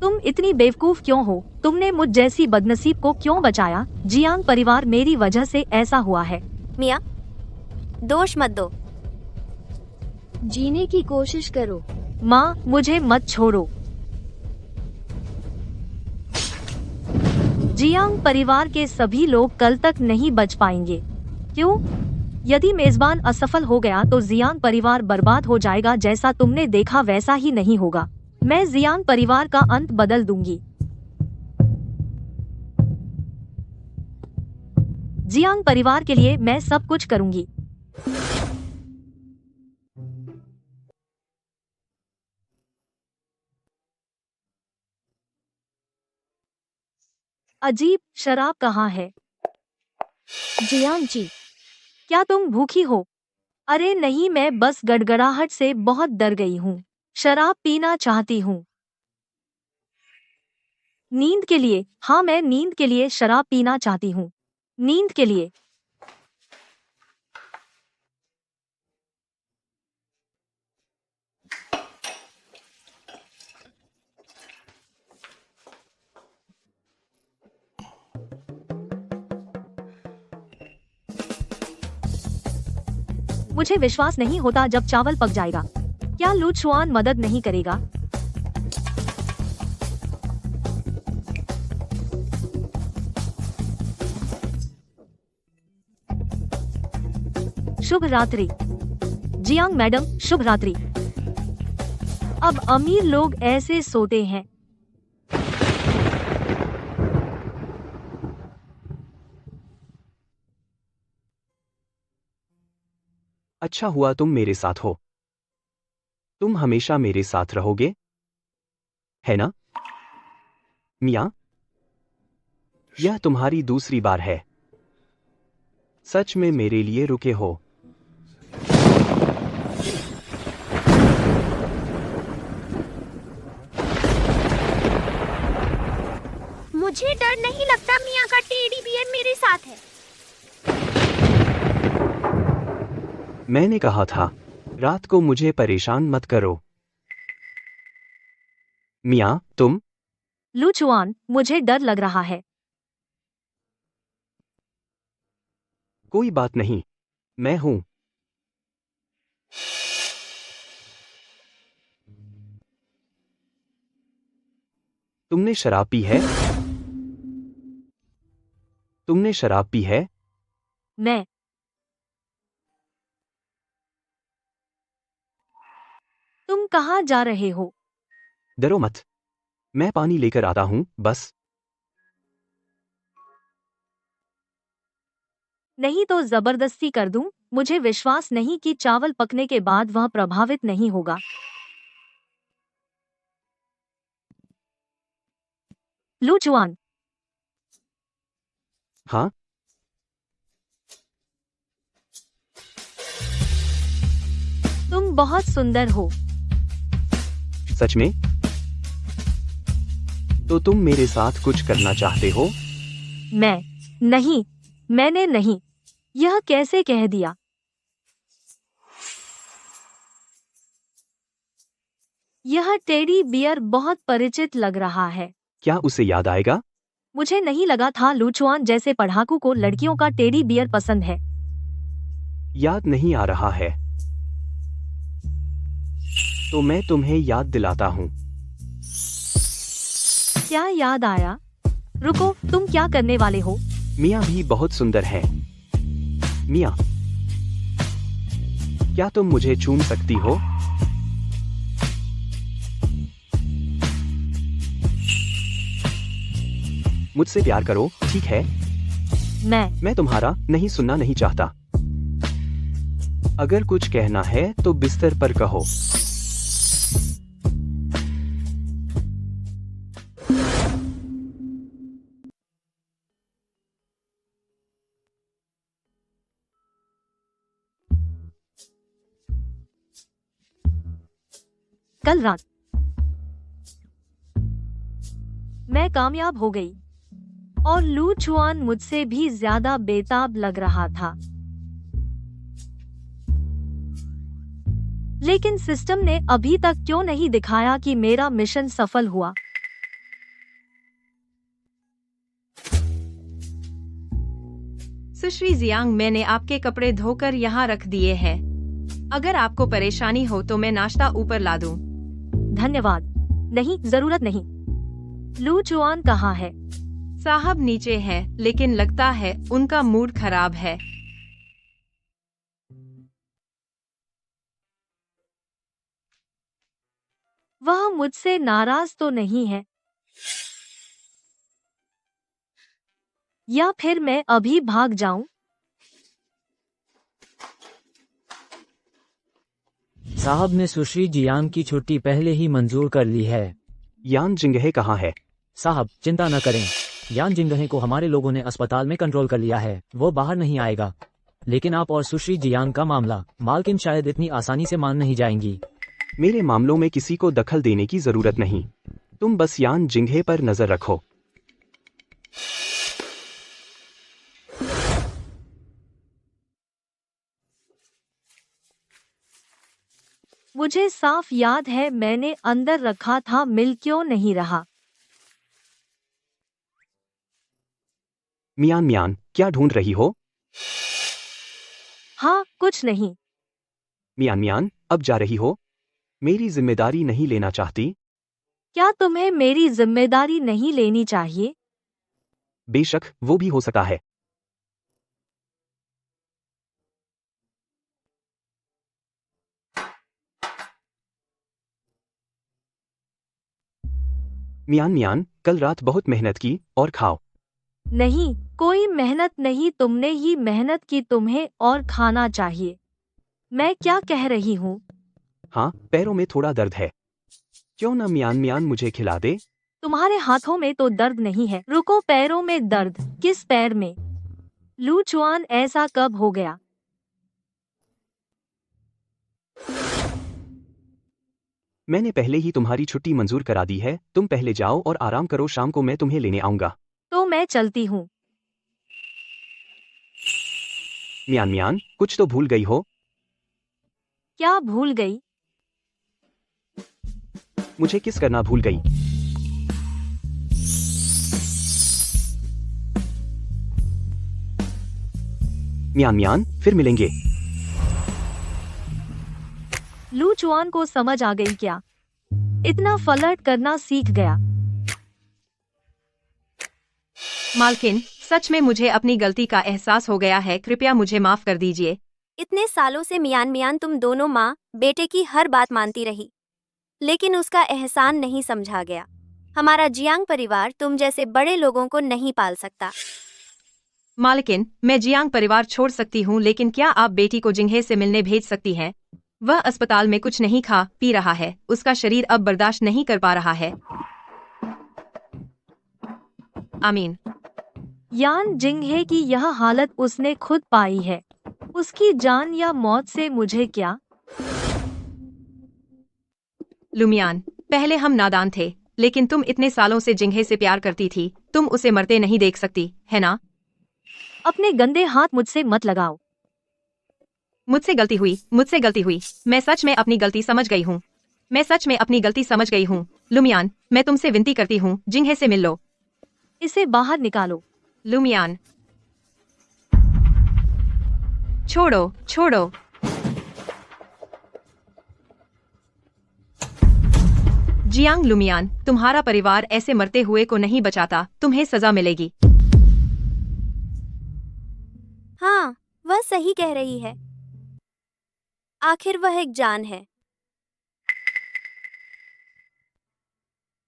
तुम इतनी बेवकूफ क्यों हो? तुमने मुझ जैसी बदनसीब को क्यों बचाया? जियांग परिवार मेरी वजह से ऐसा हुआ है। मिया, दोष मत दो। जीने की कोशिश करो। माँ, मुझे मत छोड़ो। जियांग परिवार के सभी लोग कल तक नहीं बच पाएंगे। क्यों? यदि मेजबान असफल हो गया तो जियांग परिवार बर्बाद हो जाएगा। जैसा तुमने देखा वैसा ही नहीं होगा। मैं जियांग परिवार का अंत बदल दूंगी। जियांग परिवार के लिए मैं सब कुछ करूंगी। अजीब, शराब कहाँ है? जियांग जी, क्या तुम भूखी हो? अरे नहीं, मैं बस गड़गड़ाहट से बहुत डर गई हूँ। शराब पीना चाहती हूँ। नींद के लिए? हाँ, मैं नींद के लिए शराब पीना चाहती हूँ। नींद के लिए। मुझे विश्वास नहीं होता जब चावल पक जाएगा। क्या लू चुआन मदद नहीं करेगा? शुभ रात्रि। जियांग मैडम, शुभ रात्रि। अब अमीर लोग ऐसे सोते हैं। अच्छा हुआ तुम मेरे साथ हो। तुम हमेशा मेरे साथ रहोगे, है ना? मिया, यह तुम्हारी दूसरी बार है। सच में मेरे लिए रुके हो। मुझे डर नहीं लगता, मियाँ का टेडी बियर मेरे साथ है। मैंने कहा था, रात को मुझे परेशान मत करो। मिया, तुम? लू चुआन, मुझे डर लग रहा है। कोई बात नहीं, मैं हूं। तुमने शराब पी है? तुमने शराब पी है? मैं तुम कहाँ जा रहे हो? डरो मत, मैं पानी लेकर आता हूँ, बस। नहीं तो जबरदस्ती कर दूं। मुझे विश्वास नहीं कि चावल पकने के बाद वह प्रभावित नहीं होगा। लूचुआन, हाँ, तुम बहुत सुंदर हो। सच में? तो तुम मेरे साथ कुछ करना चाहते हो? नहीं, मैंने नहीं। यह कैसे कह दिया? यह टेडी बियर बहुत परिचित लग रहा है। क्या उसे याद आएगा? मुझे नहीं लगा था लूचुआन जैसे पढ़ाकू को लड़कियों का टेडी बियर पसंद है। याद नहीं आ रहा है तो मैं तुम्हें याद दिलाता हूँ। क्या याद आया? रुको, तुम क्या करने वाले हो? मिया भी बहुत सुंदर है। मिया, क्या तुम मुझे चूम सकती हो? मुझसे प्यार करो, ठीक है? मैं तुम्हारा नहीं सुनना नहीं चाहता। अगर कुछ कहना है तो बिस्तर पर कहो। कल रात मैं कामयाब हो गई और लूचुआन मुझसे भी ज्यादा बेताब लग रहा था। लेकिन सिस्टम ने अभी तक क्यों नहीं दिखाया कि मेरा मिशन सफल हुआ? सुश्री जियांग, मैंने आपके कपड़े धोकर यहाँ रख दिए हैं। अगर आपको परेशानी हो तो मैं नाश्ता ऊपर ला दूं। धन्यवाद। नहीं, जरूरत नहीं। लूचुआन कहाँ है? साहब नीचे है, लेकिन लगता है उनका मूड खराब है। वह मुझसे नाराज तो नहीं है? या फिर मैं अभी भाग जाऊं? साहब ने सुश्री जियांग की छुट्टी पहले ही मंजूर कर ली है। यान जिंगहे कहाँ है? साहब चिंता न करें, यान जिंगहे को हमारे लोगों ने अस्पताल में कंट्रोल कर लिया है, वो बाहर नहीं आएगा। लेकिन आप और सुश्री जियांग का मामला, मालकिन शायद इतनी आसानी से मान नहीं जाएंगी। मेरे मामलों में किसी को दखल देने की जरूरत नहीं। तुम बस यान जिंगहे पर नजर रखो। मुझे साफ याद है मैंने अंदर रखा था, मिल क्यों नहीं रहा? मियान मियान, क्या ढूंढ रही हो? हाँ, कुछ नहीं। मियान मियान, अब जा रही हो? मेरी जिम्मेदारी नहीं लेना चाहती? क्या तुम्हें मेरी जिम्मेदारी नहीं लेनी चाहिए? बेशक, वो भी हो सकता है। मियान मियान, कल रात बहुत मेहनत की और खाओ। नहीं, कोई मेहनत नहीं, तुमने ही मेहनत की, तुम्हें और खाना चाहिए। मैं क्या कह रही हूँ? हाँ, पैरों में थोड़ा दर्द है। क्यों न मियान मियान मुझे खिला दे? तुम्हारे हाथों में तो दर्द नहीं है। रुको, पैरों में दर्द? किस पैर में? लूचुआन, ऐसा कब हो गया? मैंने पहले ही तुम्हारी छुट्टी मंजूर करा दी है। तुम पहले जाओ और आराम करो, शाम को मैं तुम्हें लेने आऊंगा। तो मैं चलती हूँ। मियान मियान, कुछ तो भूल गई हो? क्या भूल गई? मुझे किस करना भूल गई? मियान मियान, फिर मिलेंगे। लूचुआन को समझ आ गई क्या? इतना फ्लर्ट करना सीख गया। मालकिन, सच में मुझे अपनी गलती का एहसास हो गया है, कृपया मुझे माफ कर दीजिए। इतने सालों से मियान मियान तुम दोनों माँ बेटे की हर बात मानती रही, लेकिन उसका एहसान नहीं समझा गया। हमारा जियांग परिवार तुम जैसे बड़े लोगों को नहीं पाल सकता। मालकिन, मैं जियांग परिवार छोड़ सकती हूँ, लेकिन क्या आप बेटी को जिंघे से मिलने भेज सकती हैं? वह अस्पताल में कुछ नहीं खा पी रहा है, उसका शरीर अब बर्दाश्त नहीं कर पा रहा है। आमीन। यान जिंगहे की यह हालत उसने खुद पाई है। उसकी जान या मौत से मुझे क्या? लुमियान, पहले हम नादान थे, लेकिन तुम इतने सालों से जिंघे से प्यार करती थी, तुम उसे मरते नहीं देख सकती, है ना? अपने गंदे हाथ मुझसे मत लगाओ। मुझसे गलती हुई। मैं सच में अपनी गलती समझ गई हूँ। लुमियान, मैं तुमसे विनती करती हूँ, जिंघे से मिल लो। इसे बाहर निकालो। लुमियान, छोड़ो। जियांग लुमियान, तुम्हारा परिवार ऐसे मरते हुए को नहीं बचाता, तुम्हें सजा मिलेगी। हाँ, वह सही कह रही है। आखिर वह एक जान है।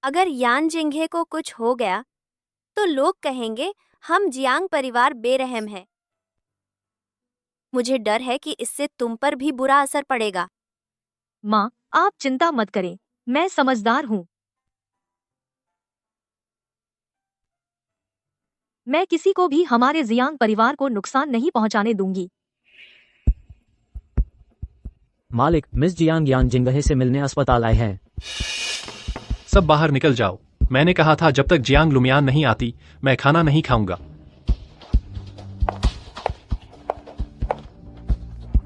अगर यान जिंघे को कुछ हो गया तो लोग कहेंगे हम जियांग परिवार बेरहम है। मुझे डर है कि इससे तुम पर भी बुरा असर पड़ेगा। माँ, आप चिंता मत करें, मैं समझदार हूँ। मैं किसी को भी हमारे जियांग परिवार को नुकसान नहीं पहुँचाने दूंगी। मालिक, मिस जियांग यान जिंगहे से मिलने अस्पताल आए हैं। सब बाहर निकल जाओ। मैंने कहा था जब तक जियांग लुमियान नहीं आती मैं खाना नहीं खाऊंगा।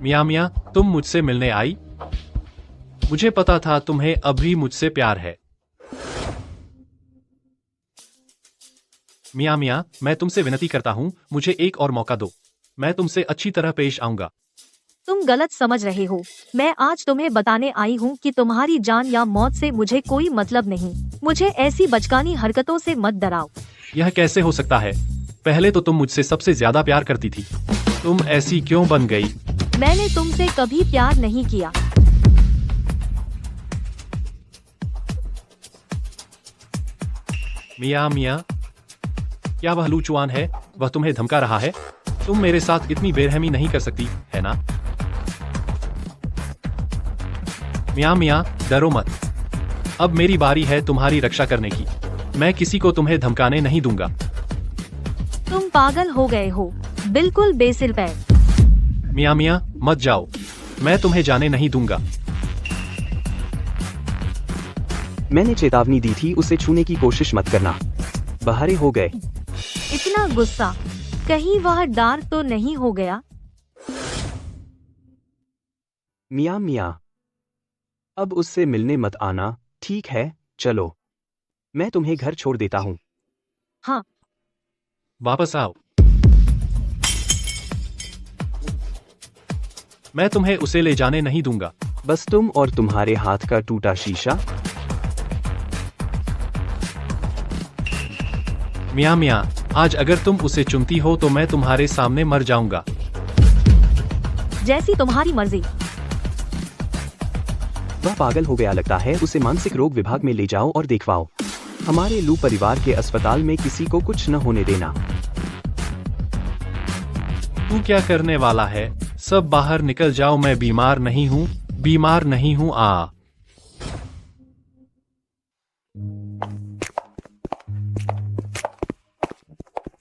मिया, तुम मुझसे मिलने आई? मुझे पता था तुम्हें अभी मुझसे प्यार है। मिया, मैं तुमसे विनती करता हूँ, मुझे एक और मौका दो। मैं तुमसे अच्छी तरह पेश आऊंगा। तुम गलत समझ रहे हो। मैं आज तुम्हें बताने आई हूँ कि तुम्हारी जान या मौत से मुझे कोई मतलब नहीं। मुझे ऐसी बचकानी हरकतों से मत डराओ। यह कैसे हो सकता है? पहले तो तुम मुझसे सबसे ज्यादा प्यार करती थी, तुम ऐसी क्यों बन गई? मैंने तुमसे कभी प्यार नहीं किया। मिया, क्या वह लूचुआन है? वह तुम्हें धमका रहा है? तुम मेरे साथ इतनी बेरहमी नहीं कर सकती, है ना? मिया, डरो मत। अब मेरी बारी है तुम्हारी रक्षा करने की। मैं किसी को तुम्हें धमकाने नहीं दूंगा। तुम पागल हो गए हो, बिल्कुल बेसिल पैर। मिया, मत जाओ, मैं तुम्हें जाने नहीं दूंगा। मैंने चेतावनी दी थी उसे छूने की कोशिश मत करना। बहारे हो गए। इतना गुस्सा, कहीं वह डार्क तो नहीं हो गया? मिया, अब उससे मिलने मत आना, ठीक है? चलो, मैं तुम्हें घर छोड़ देता हूँ। हाँ। वापस आओ। मैं तुम्हें उसे ले जाने नहीं दूंगा। बस तुम और तुम्हारे हाथ का टूटा शीशा। मिया, आज अगर तुम उसे चुनती हो तो मैं तुम्हारे सामने मर जाऊंगा। जैसी तुम्हारी मर्जी। वह पागल हो गया लगता है, उसे मानसिक रोग विभाग में ले जाओ और देखवाओ। हमारे लू परिवार के अस्पताल में किसी को कुछ न होने देना। तू क्या करने वाला है? सब बाहर निकल जाओ, मैं बीमार नहीं हूँ। आ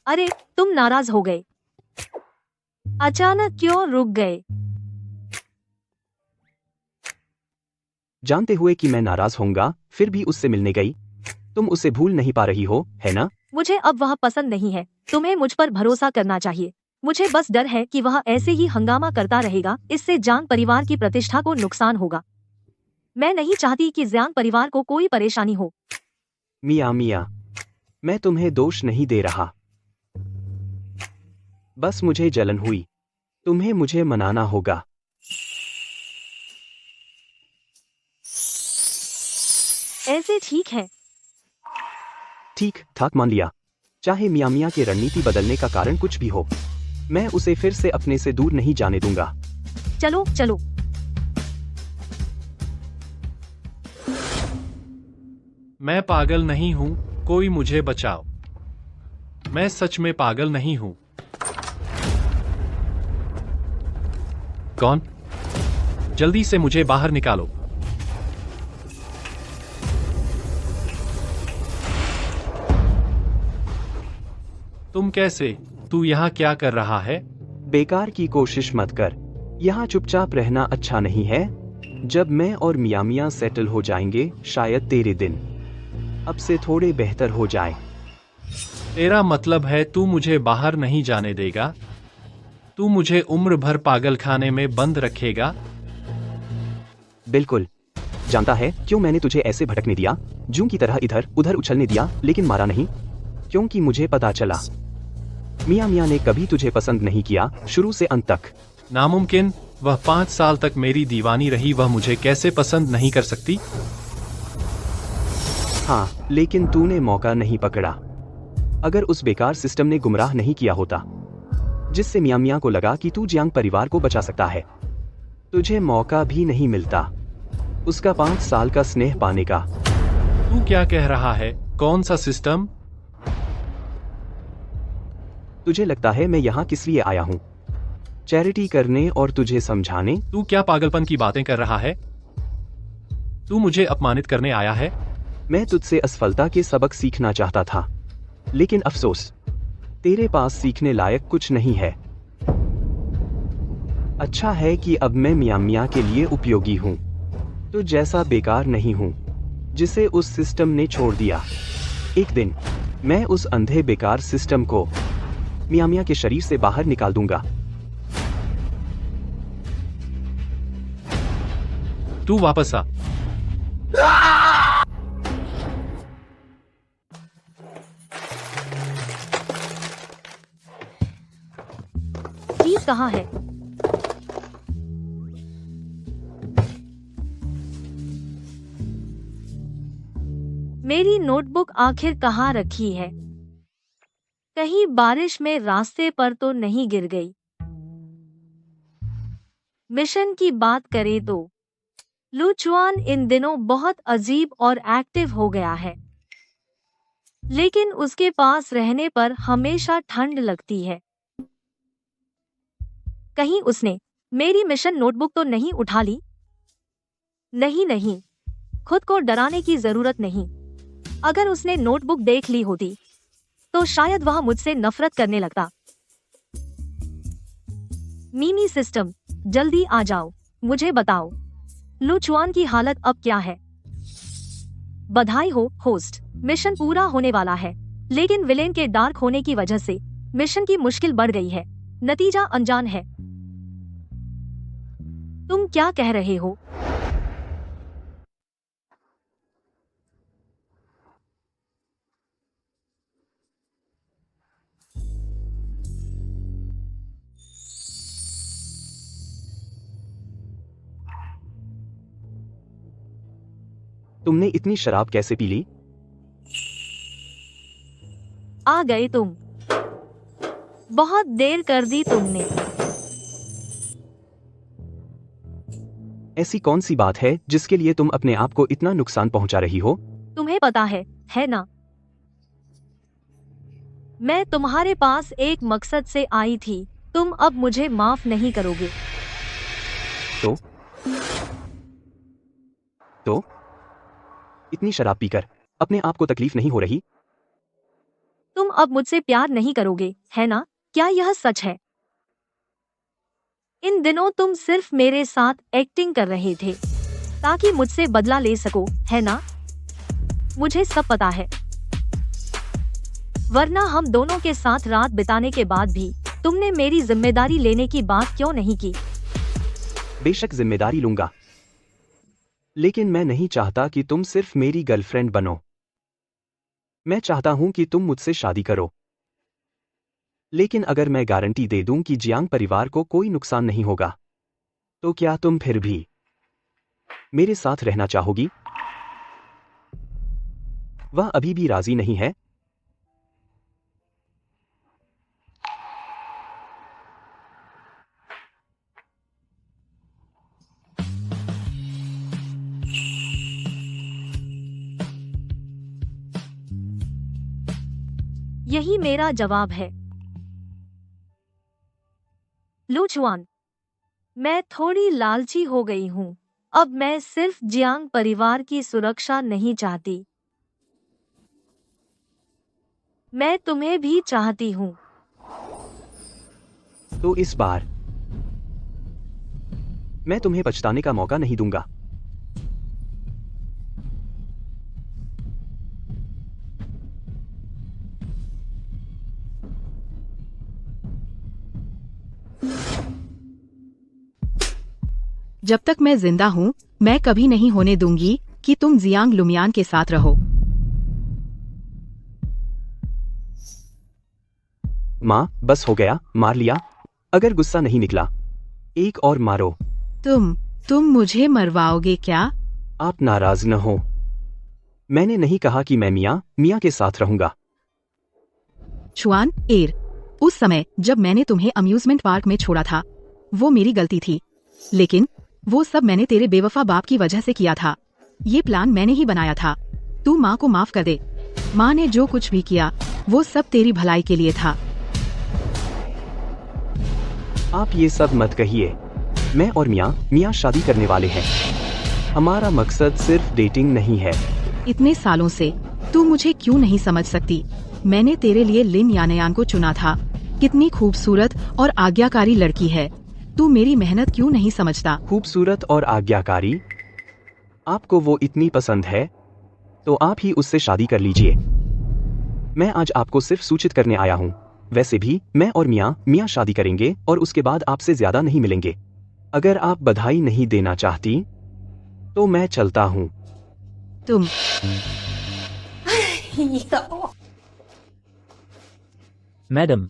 अरे, तुम नाराज हो गए? अचानक क्यों रुक गए? जानते हुए कि मैं नाराज होऊंगा, फिर भी उससे मिलने गई। तुम उसे भूल नहीं पा रही हो, है ना? मुझे अब वह पसंद नहीं है। तुम्हें मुझ पर भरोसा करना चाहिए। मुझे बस डर है कि वह ऐसे ही हंगामा करता रहेगा, इससे जियांग परिवार की प्रतिष्ठा को नुकसान होगा। मैं नहीं चाहती कि जियांग परिवार को कोई परेशानी हो। मिया, मैं तुम्हें दोष नहीं दे रहा, बस मुझे जलन हुई। तुम्हें मुझे मनाना होगा। ऐसे ठीक है। ठीक ठाक मान लिया। चाहे मिया के रणनीति बदलने का कारण कुछ भी हो, मैं उसे फिर से अपने से दूर नहीं जाने दूंगा। चलो। मैं पागल नहीं हूँ, कोई मुझे बचाओ। मैं सच में पागल नहीं हूँ। कौन? जल्दी से मुझे बाहर निकालो। तुम कैसे? तू यहाँ क्या कर रहा है? बेकार की कोशिश मत कर। यहाँ चुपचाप रहना अच्छा नहीं है। जब मैं और मियाँ सेटल हो जाएंगे, शायद तेरे दिन अब से थोड़े बेहतर हो जाए। तेरा मतलब है तू मुझे बाहर नहीं जाने देगा? तू मुझे उम्र भर पागलखाने में बंद रखेगा? बिल्कुल। जानता है क्यों मैंने तुझे ऐसे भटकने दिया, जूं की तरह इधर उधर उछलने दिया, लेकिन मारा नहीं? क्योंकि मुझे पता चला मियाँ ने कभी तुझे पसंद नहीं किया, शुरू से अंत तक। नामुमकिन। वह 5 साल तक मेरी दीवानी रही, वह मुझे कैसे पसंद नहीं कर सकती? हाँ, लेकिन तूने मौका नहीं पकड़ा। अगर उस बेकार सिस्टम ने गुमराह नहीं किया होता, जिससे मियाँ को लगा कि तू जियांग परिवार को बचा सकता है, तुझे मौका भी नहीं मिलता उसका 5 साल का स्नेह पाने का। तू क्या कह रहा है? कौन सा सिस्टम? तुझे लगता है मैं यहाँ किस लिए आया हूँ? चैरिटी करने और तुझे समझाने? तू क्या पागलपन की बातें कर रहा है? तू मुझे अपमानित करने आया है? मैं तुझसे असफलता के सबक सीखना चाहता था, लेकिन अफसोस तेरे पास सीखने लायक कुछ नहीं है। अच्छा है कि अब मैं मियाँ के लिए उपयोगी हूँ, तो जैसा बेकार नहीं हूँ जिसे उस सिस्टम ने छोड़ दिया। एक दिन मैं उस अंधे बेकार सिस्टम को मियाँ के शरीर से बाहर निकाल दूंगा। तू वापस आ। प्लीज कहाँ है? मेरी नोटबुक आखिर कहाँ रखी है? कहीं बारिश में रास्ते पर तो नहीं गिर गई? मिशन की बात करें तो लू चुआन इन दिनों बहुत अजीब और एक्टिव हो गया है, लेकिन उसके पास रहने पर हमेशा ठंड लगती है। कहीं उसने मेरी मिशन नोटबुक तो नहीं उठा ली? नहीं नहीं, खुद को डराने की जरूरत नहीं। अगर उसने नोटबुक देख ली होती तो शायद वह मुझसे नफरत करने लगता। मीमी सिस्टम, जल्दी आ जाओ, मुझे बताओ लू चुआन की हालत अब क्या है? बधाई हो होस्ट, मिशन पूरा होने वाला है, लेकिन विलेन के डार्क होने की वजह से मिशन की मुश्किल बढ़ गई है। नतीजा अनजान है। तुम क्या कह रहे हो? तुमने इतनी शराब कैसे पी ली? आ गए तुम। बहुत देर कर दी तुमने। ऐसी कौन सी बात है जिसके लिए तुम अपने आप को इतना नुकसान पहुंचा रही हो? तुम्हें पता है ना? मैं तुम्हारे पास एक मकसद से आई थी। तुम अब मुझे माफ नहीं करोगे। तो इतनी शराब पीकर अपने आप को तकलीफ नहीं हो रही? तुम अब मुझसे प्यार नहीं करोगे, है ना? क्या यह सच है? इन दिनों तुम सिर्फ मेरे साथ एक्टिंग कर रहे थे ताकि मुझसे बदला ले सको, है ना? मुझे सब पता है। वरना हम दोनों के साथ रात बिताने के बाद भी तुमने मेरी जिम्मेदारी लेने की बात क्यों नहीं की? बेशक जिम्मेदारी लूंगा, लेकिन मैं नहीं चाहता कि तुम सिर्फ मेरी गर्लफ्रेंड बनो। मैं चाहता हूं कि तुम मुझसे शादी करो। लेकिन अगर मैं गारंटी दे दूं कि जियांग परिवार को कोई नुकसान नहीं होगा, तो क्या तुम फिर भी मेरे साथ रहना चाहोगी? वह अभी भी राजी नहीं है। यही मेरा जवाब है। लूचुआन, मैं थोड़ी लालची हो गई हूँ। अब मैं सिर्फ जियांग परिवार की सुरक्षा नहीं चाहती, मैं तुम्हें भी चाहती हूँ। तो इस बार मैं तुम्हें पछताने का मौका नहीं दूंगा। जब तक मैं जिंदा हूँ मैं कभी नहीं होने दूंगी कि तुम जियांग लुमियान के साथ रहो। माँ, बस हो गया, मार लिया। अगर गुस्सा नहीं निकला, एक और मारो। तुम मुझे मरवाओगे क्या? आप नाराज न हो। मैंने नहीं कहा कि मैं मियाँ के साथ रहूंगा। छुआन एर, उस समय जब मैंने तुम्हें अम्यूजमेंट पार्क में छोड़ा था वो मेरी गलती थी, लेकिन वो सब मैंने तेरे बेवफा बाप की वजह से किया था। ये प्लान मैंने ही बनाया था। तू माँ को माफ कर दे। माँ ने जो कुछ भी किया वो सब तेरी भलाई के लिए था। आप ये सब मत कहिए। मैं और मियाँ शादी करने वाले हैं। हमारा मकसद सिर्फ डेटिंग नहीं है। इतने सालों से तू मुझे क्यों नहीं समझ सकती? मैंने तेरे लिए लिन यानयान को चुना था। कितनी खूबसूरत और आज्ञाकारी लड़की है। तू मेरी मेहनत क्यों नहीं समझता? खूबसूरत और आज्ञाकारी? आपको वो इतनी पसंद है तो आप ही उससे शादी कर लीजिए। मैं आज आपको सिर्फ सूचित करने आया हूँ। वैसे भी मैं और मियाँ शादी करेंगे और उसके बाद आपसे ज्यादा नहीं मिलेंगे। अगर आप बधाई नहीं देना चाहती तो मैं चलता हूँ। तुम मैडम,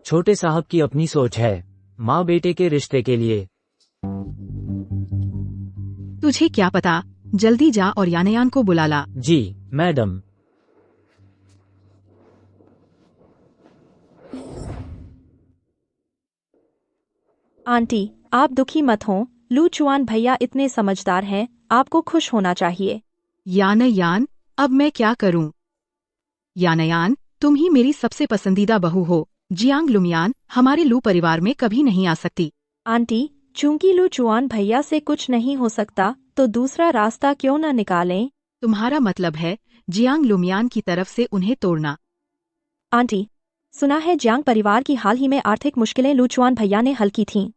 छोटे साहब की अपनी सोच है माँ बेटे के रिश्ते के लिए। तुझे क्या पता? जल्दी जा और यानयान को बुला ला। जी मैडम। आंटी, आप दुखी मत हो। लूचुआन भैया इतने समझदार हैं, आपको खुश होना चाहिए। यानयान, अब मैं क्या करूं? यानयान, तुम ही मेरी सबसे पसंदीदा बहू हो। जियांग लुमियान हमारे लू परिवार में कभी नहीं आ सकती। आंटी, चूंकि लूचुआन भैया से कुछ नहीं हो सकता तो दूसरा रास्ता क्यों न निकालें? तुम्हारा मतलब है जियांग लुमियान की तरफ से उन्हें तोड़ना? आंटी, सुना है जियांग परिवार की हाल ही में आर्थिक मुश्किलें लूचुआन भैया ने हल की थीं।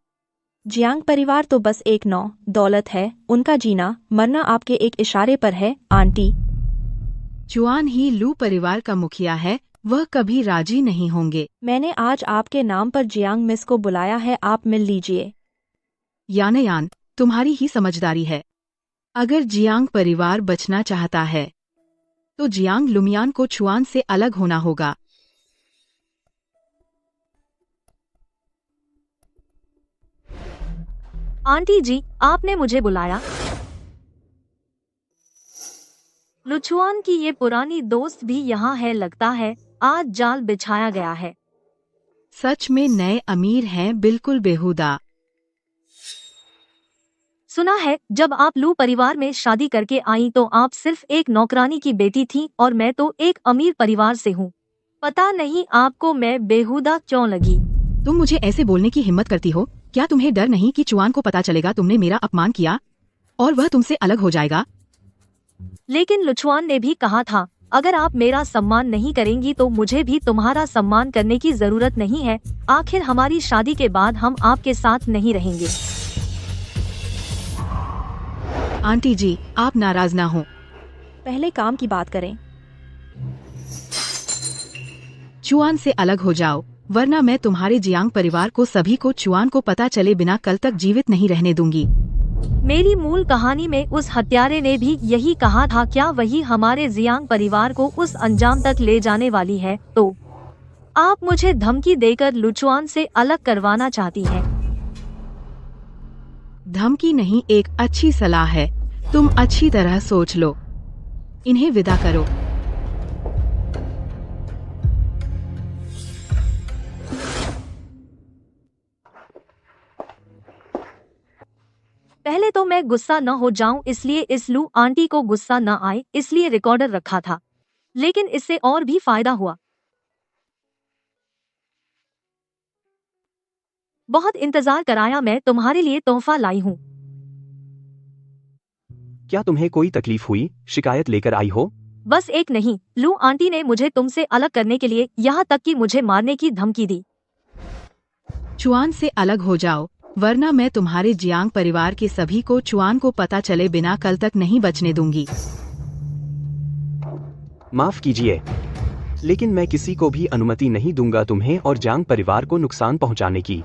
जियांग परिवार तो बस एक दौलत है, उनका जीना मरना आपके एक इशारे पर है आंटी। चुआन ही लू परिवार का मुखिया है, वह कभी राजी नहीं होंगे। मैंने आज आपके नाम पर जियांग मिस को बुलाया है, आप मिल लीजिए। यानयान, तुम्हारी ही समझदारी है। अगर जियांग परिवार बचना चाहता है तो जियांग लुमियान को चुआन से अलग होना होगा। आंटी जी, आपने मुझे बुलाया? लुचुआन की ये पुरानी दोस्त भी यहाँ है, लगता है आज जाल बिछाया गया है। सच में नए अमीर हैं, बिल्कुल बेहुदा। सुना है जब आप लू परिवार में शादी करके आई तो आप सिर्फ एक नौकरानी की बेटी थी और मैं तो एक अमीर परिवार से हूँ। पता नहीं आपको मैं बेहुदा क्यों लगी। तुम मुझे ऐसे बोलने की हिम्मत करती हो? क्या तुम्हें डर नहीं कि चुआन को पता चलेगा तुमने मेरा अपमान किया और वह तुमसे अलग हो जाएगा? लेकिन लुचुआन ने भी कहा था अगर आप मेरा सम्मान नहीं करेंगी तो मुझे भी तुम्हारा सम्मान करने की जरूरत नहीं है। आखिर हमारी शादी के बाद हम आपके साथ नहीं रहेंगे। आंटी जी, आप नाराज ना हो। पहले काम की बात करें। चुआन से अलग हो जाओ, वरना मैं तुम्हारे जियांग परिवार को सभी को चुआन को पता चले बिना कल तक जीवित नहीं रहने दूंगी। मेरी मूल कहानी में उस हत्यारे ने भी यही कहा था। क्या वही हमारे जियांग परिवार को उस अंजाम तक ले जाने वाली है? तो आप मुझे धमकी देकर लुचुआन से अलग करवाना चाहती हैं। धमकी नहीं, एक अच्छी सलाह है। तुम अच्छी तरह सोच लो। इन्हें विदा करो। पहले तो मैं गुस्सा न हो जाऊं इसलिए इस लू आंटी को गुस्सा न आए इसलिए रिकॉर्डर रखा था, लेकिन इससे और भी फायदा हुआ। बहुत इंतजार कराया, मैं तुम्हारे लिए तोहफा लाई हूँ। क्या तुम्हें कोई तकलीफ हुई? शिकायत लेकर आई हो? बस एक नहीं, लू आंटी ने मुझे तुमसे अलग करने के लिए यहाँ तक कि मुझे मारने की धमकी दी। चुआन से अलग हो जाओ, वरना मैं तुम्हारे जियांग परिवार के सभी को चुआन को पता चले बिना कल तक नहीं बचने दूंगी। माफ कीजिए, लेकिन मैं किसी को भी अनुमति नहीं दूंगा तुम्हें और जांग परिवार को नुकसान पहुंचाने की।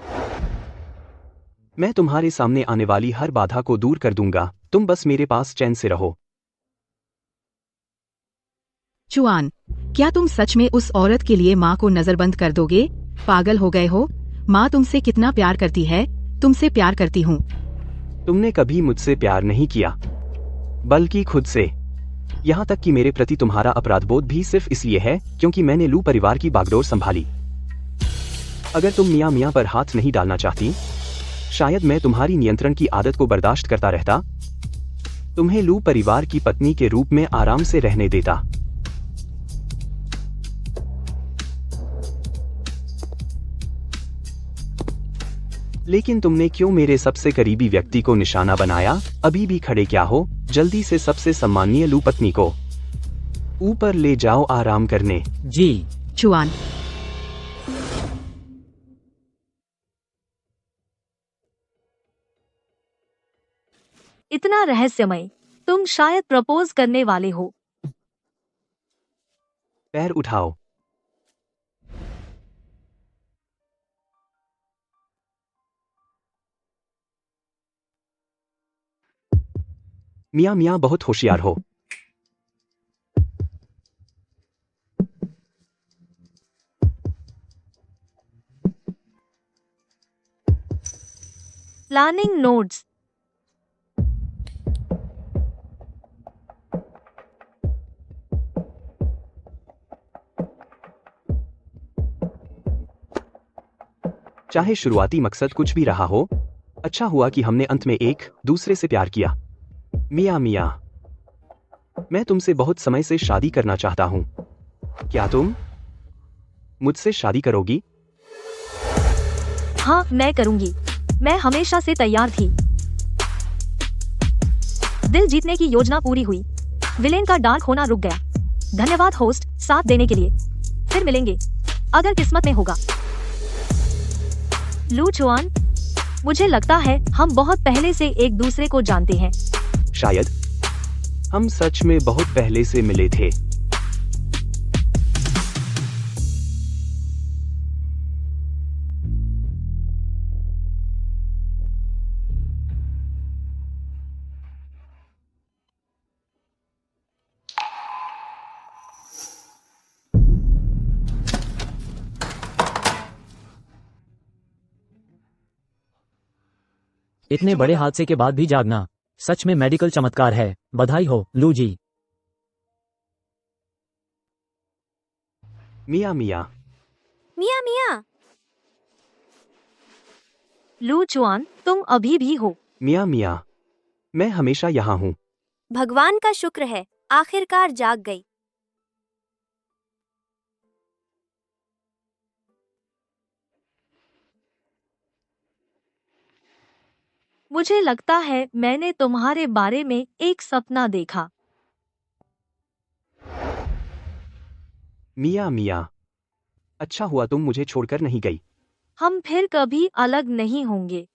मैं तुम्हारे सामने आने वाली हर बाधा को दूर कर दूंगा, तुम बस मेरे पास चैन से रहो। चुआन, क्या तुम सच में उस औरत के लिए माँ को नजरबंद कर दोगे? पागल हो गए हो? माँ तुमसे कितना प्यार करती है, तुमसे प्यार करती हूँ। तुमने कभी मुझसे प्यार नहीं किया, बल्कि खुद से। यहाँ तक कि मेरे प्रति तुम्हारा अपराधबोध भी सिर्फ इसलिए है क्योंकि मैंने लू परिवार की बागडोर संभाली। अगर तुम मियाँ मियाँ पर हाथ नहीं डालना चाहती, शायद मैं तुम्हारी नियंत्रण की आदत को बर्दाश्त करता रहता, तुम्हें लू परिवार की पत्नी के रूप में आराम से रहने देता। लेकिन तुमने क्यों मेरे सबसे करीबी व्यक्ति को निशाना बनाया? अभी भी खड़े क्या हो? जल्दी से सबसे सम्मानीय लू पत्नी को ऊपर ले जाओ आराम करने। जी। चुआन, इतना रहस्यमय, तुम शायद प्रपोज करने वाले हो। पैर उठाओ। मियाँ मियाँ बहुत होशियार हो। Planning notes. चाहे शुरुआती मकसद कुछ भी रहा हो, अच्छा हुआ कि हमने अंत में एक दूसरे से प्यार किया। मियाँ मियाँ, मैं तुमसे बहुत समय से शादी करना चाहता हूँ। क्या तुम मुझसे शादी करोगी? हाँ, मैं करूंगी। मैं हमेशा से तैयार थी। दिल जीतने की योजना पूरी हुई। विलेन का डार्क होना रुक गया। धन्यवाद होस्ट, साथ देने के लिए। फिर मिलेंगे, अगर किस्मत में होगा। लू चुआन, मुझे लगता है हम बहुत पहले से एक दूसरे को जानते हैं। शायद हम सच में बहुत पहले से मिले थे। इतने बड़े हादसे के बाद भी जागना सच में मेडिकल चमत्कार है। बधाई हो लू जी। मियाँ मियाँ, मियाँ मियाँ, लू चुआन, तुम अभी भी हो। मियाँ मियाँ, मैं हमेशा यहाँ हूँ। भगवान का शुक्र है, आखिरकार जाग गई। मुझे लगता है मैंने तुम्हारे बारे में एक सपना देखा। मियाँ मियाँ, अच्छा हुआ तुम मुझे छोड़कर नहीं गई। हम फिर कभी अलग नहीं होंगे।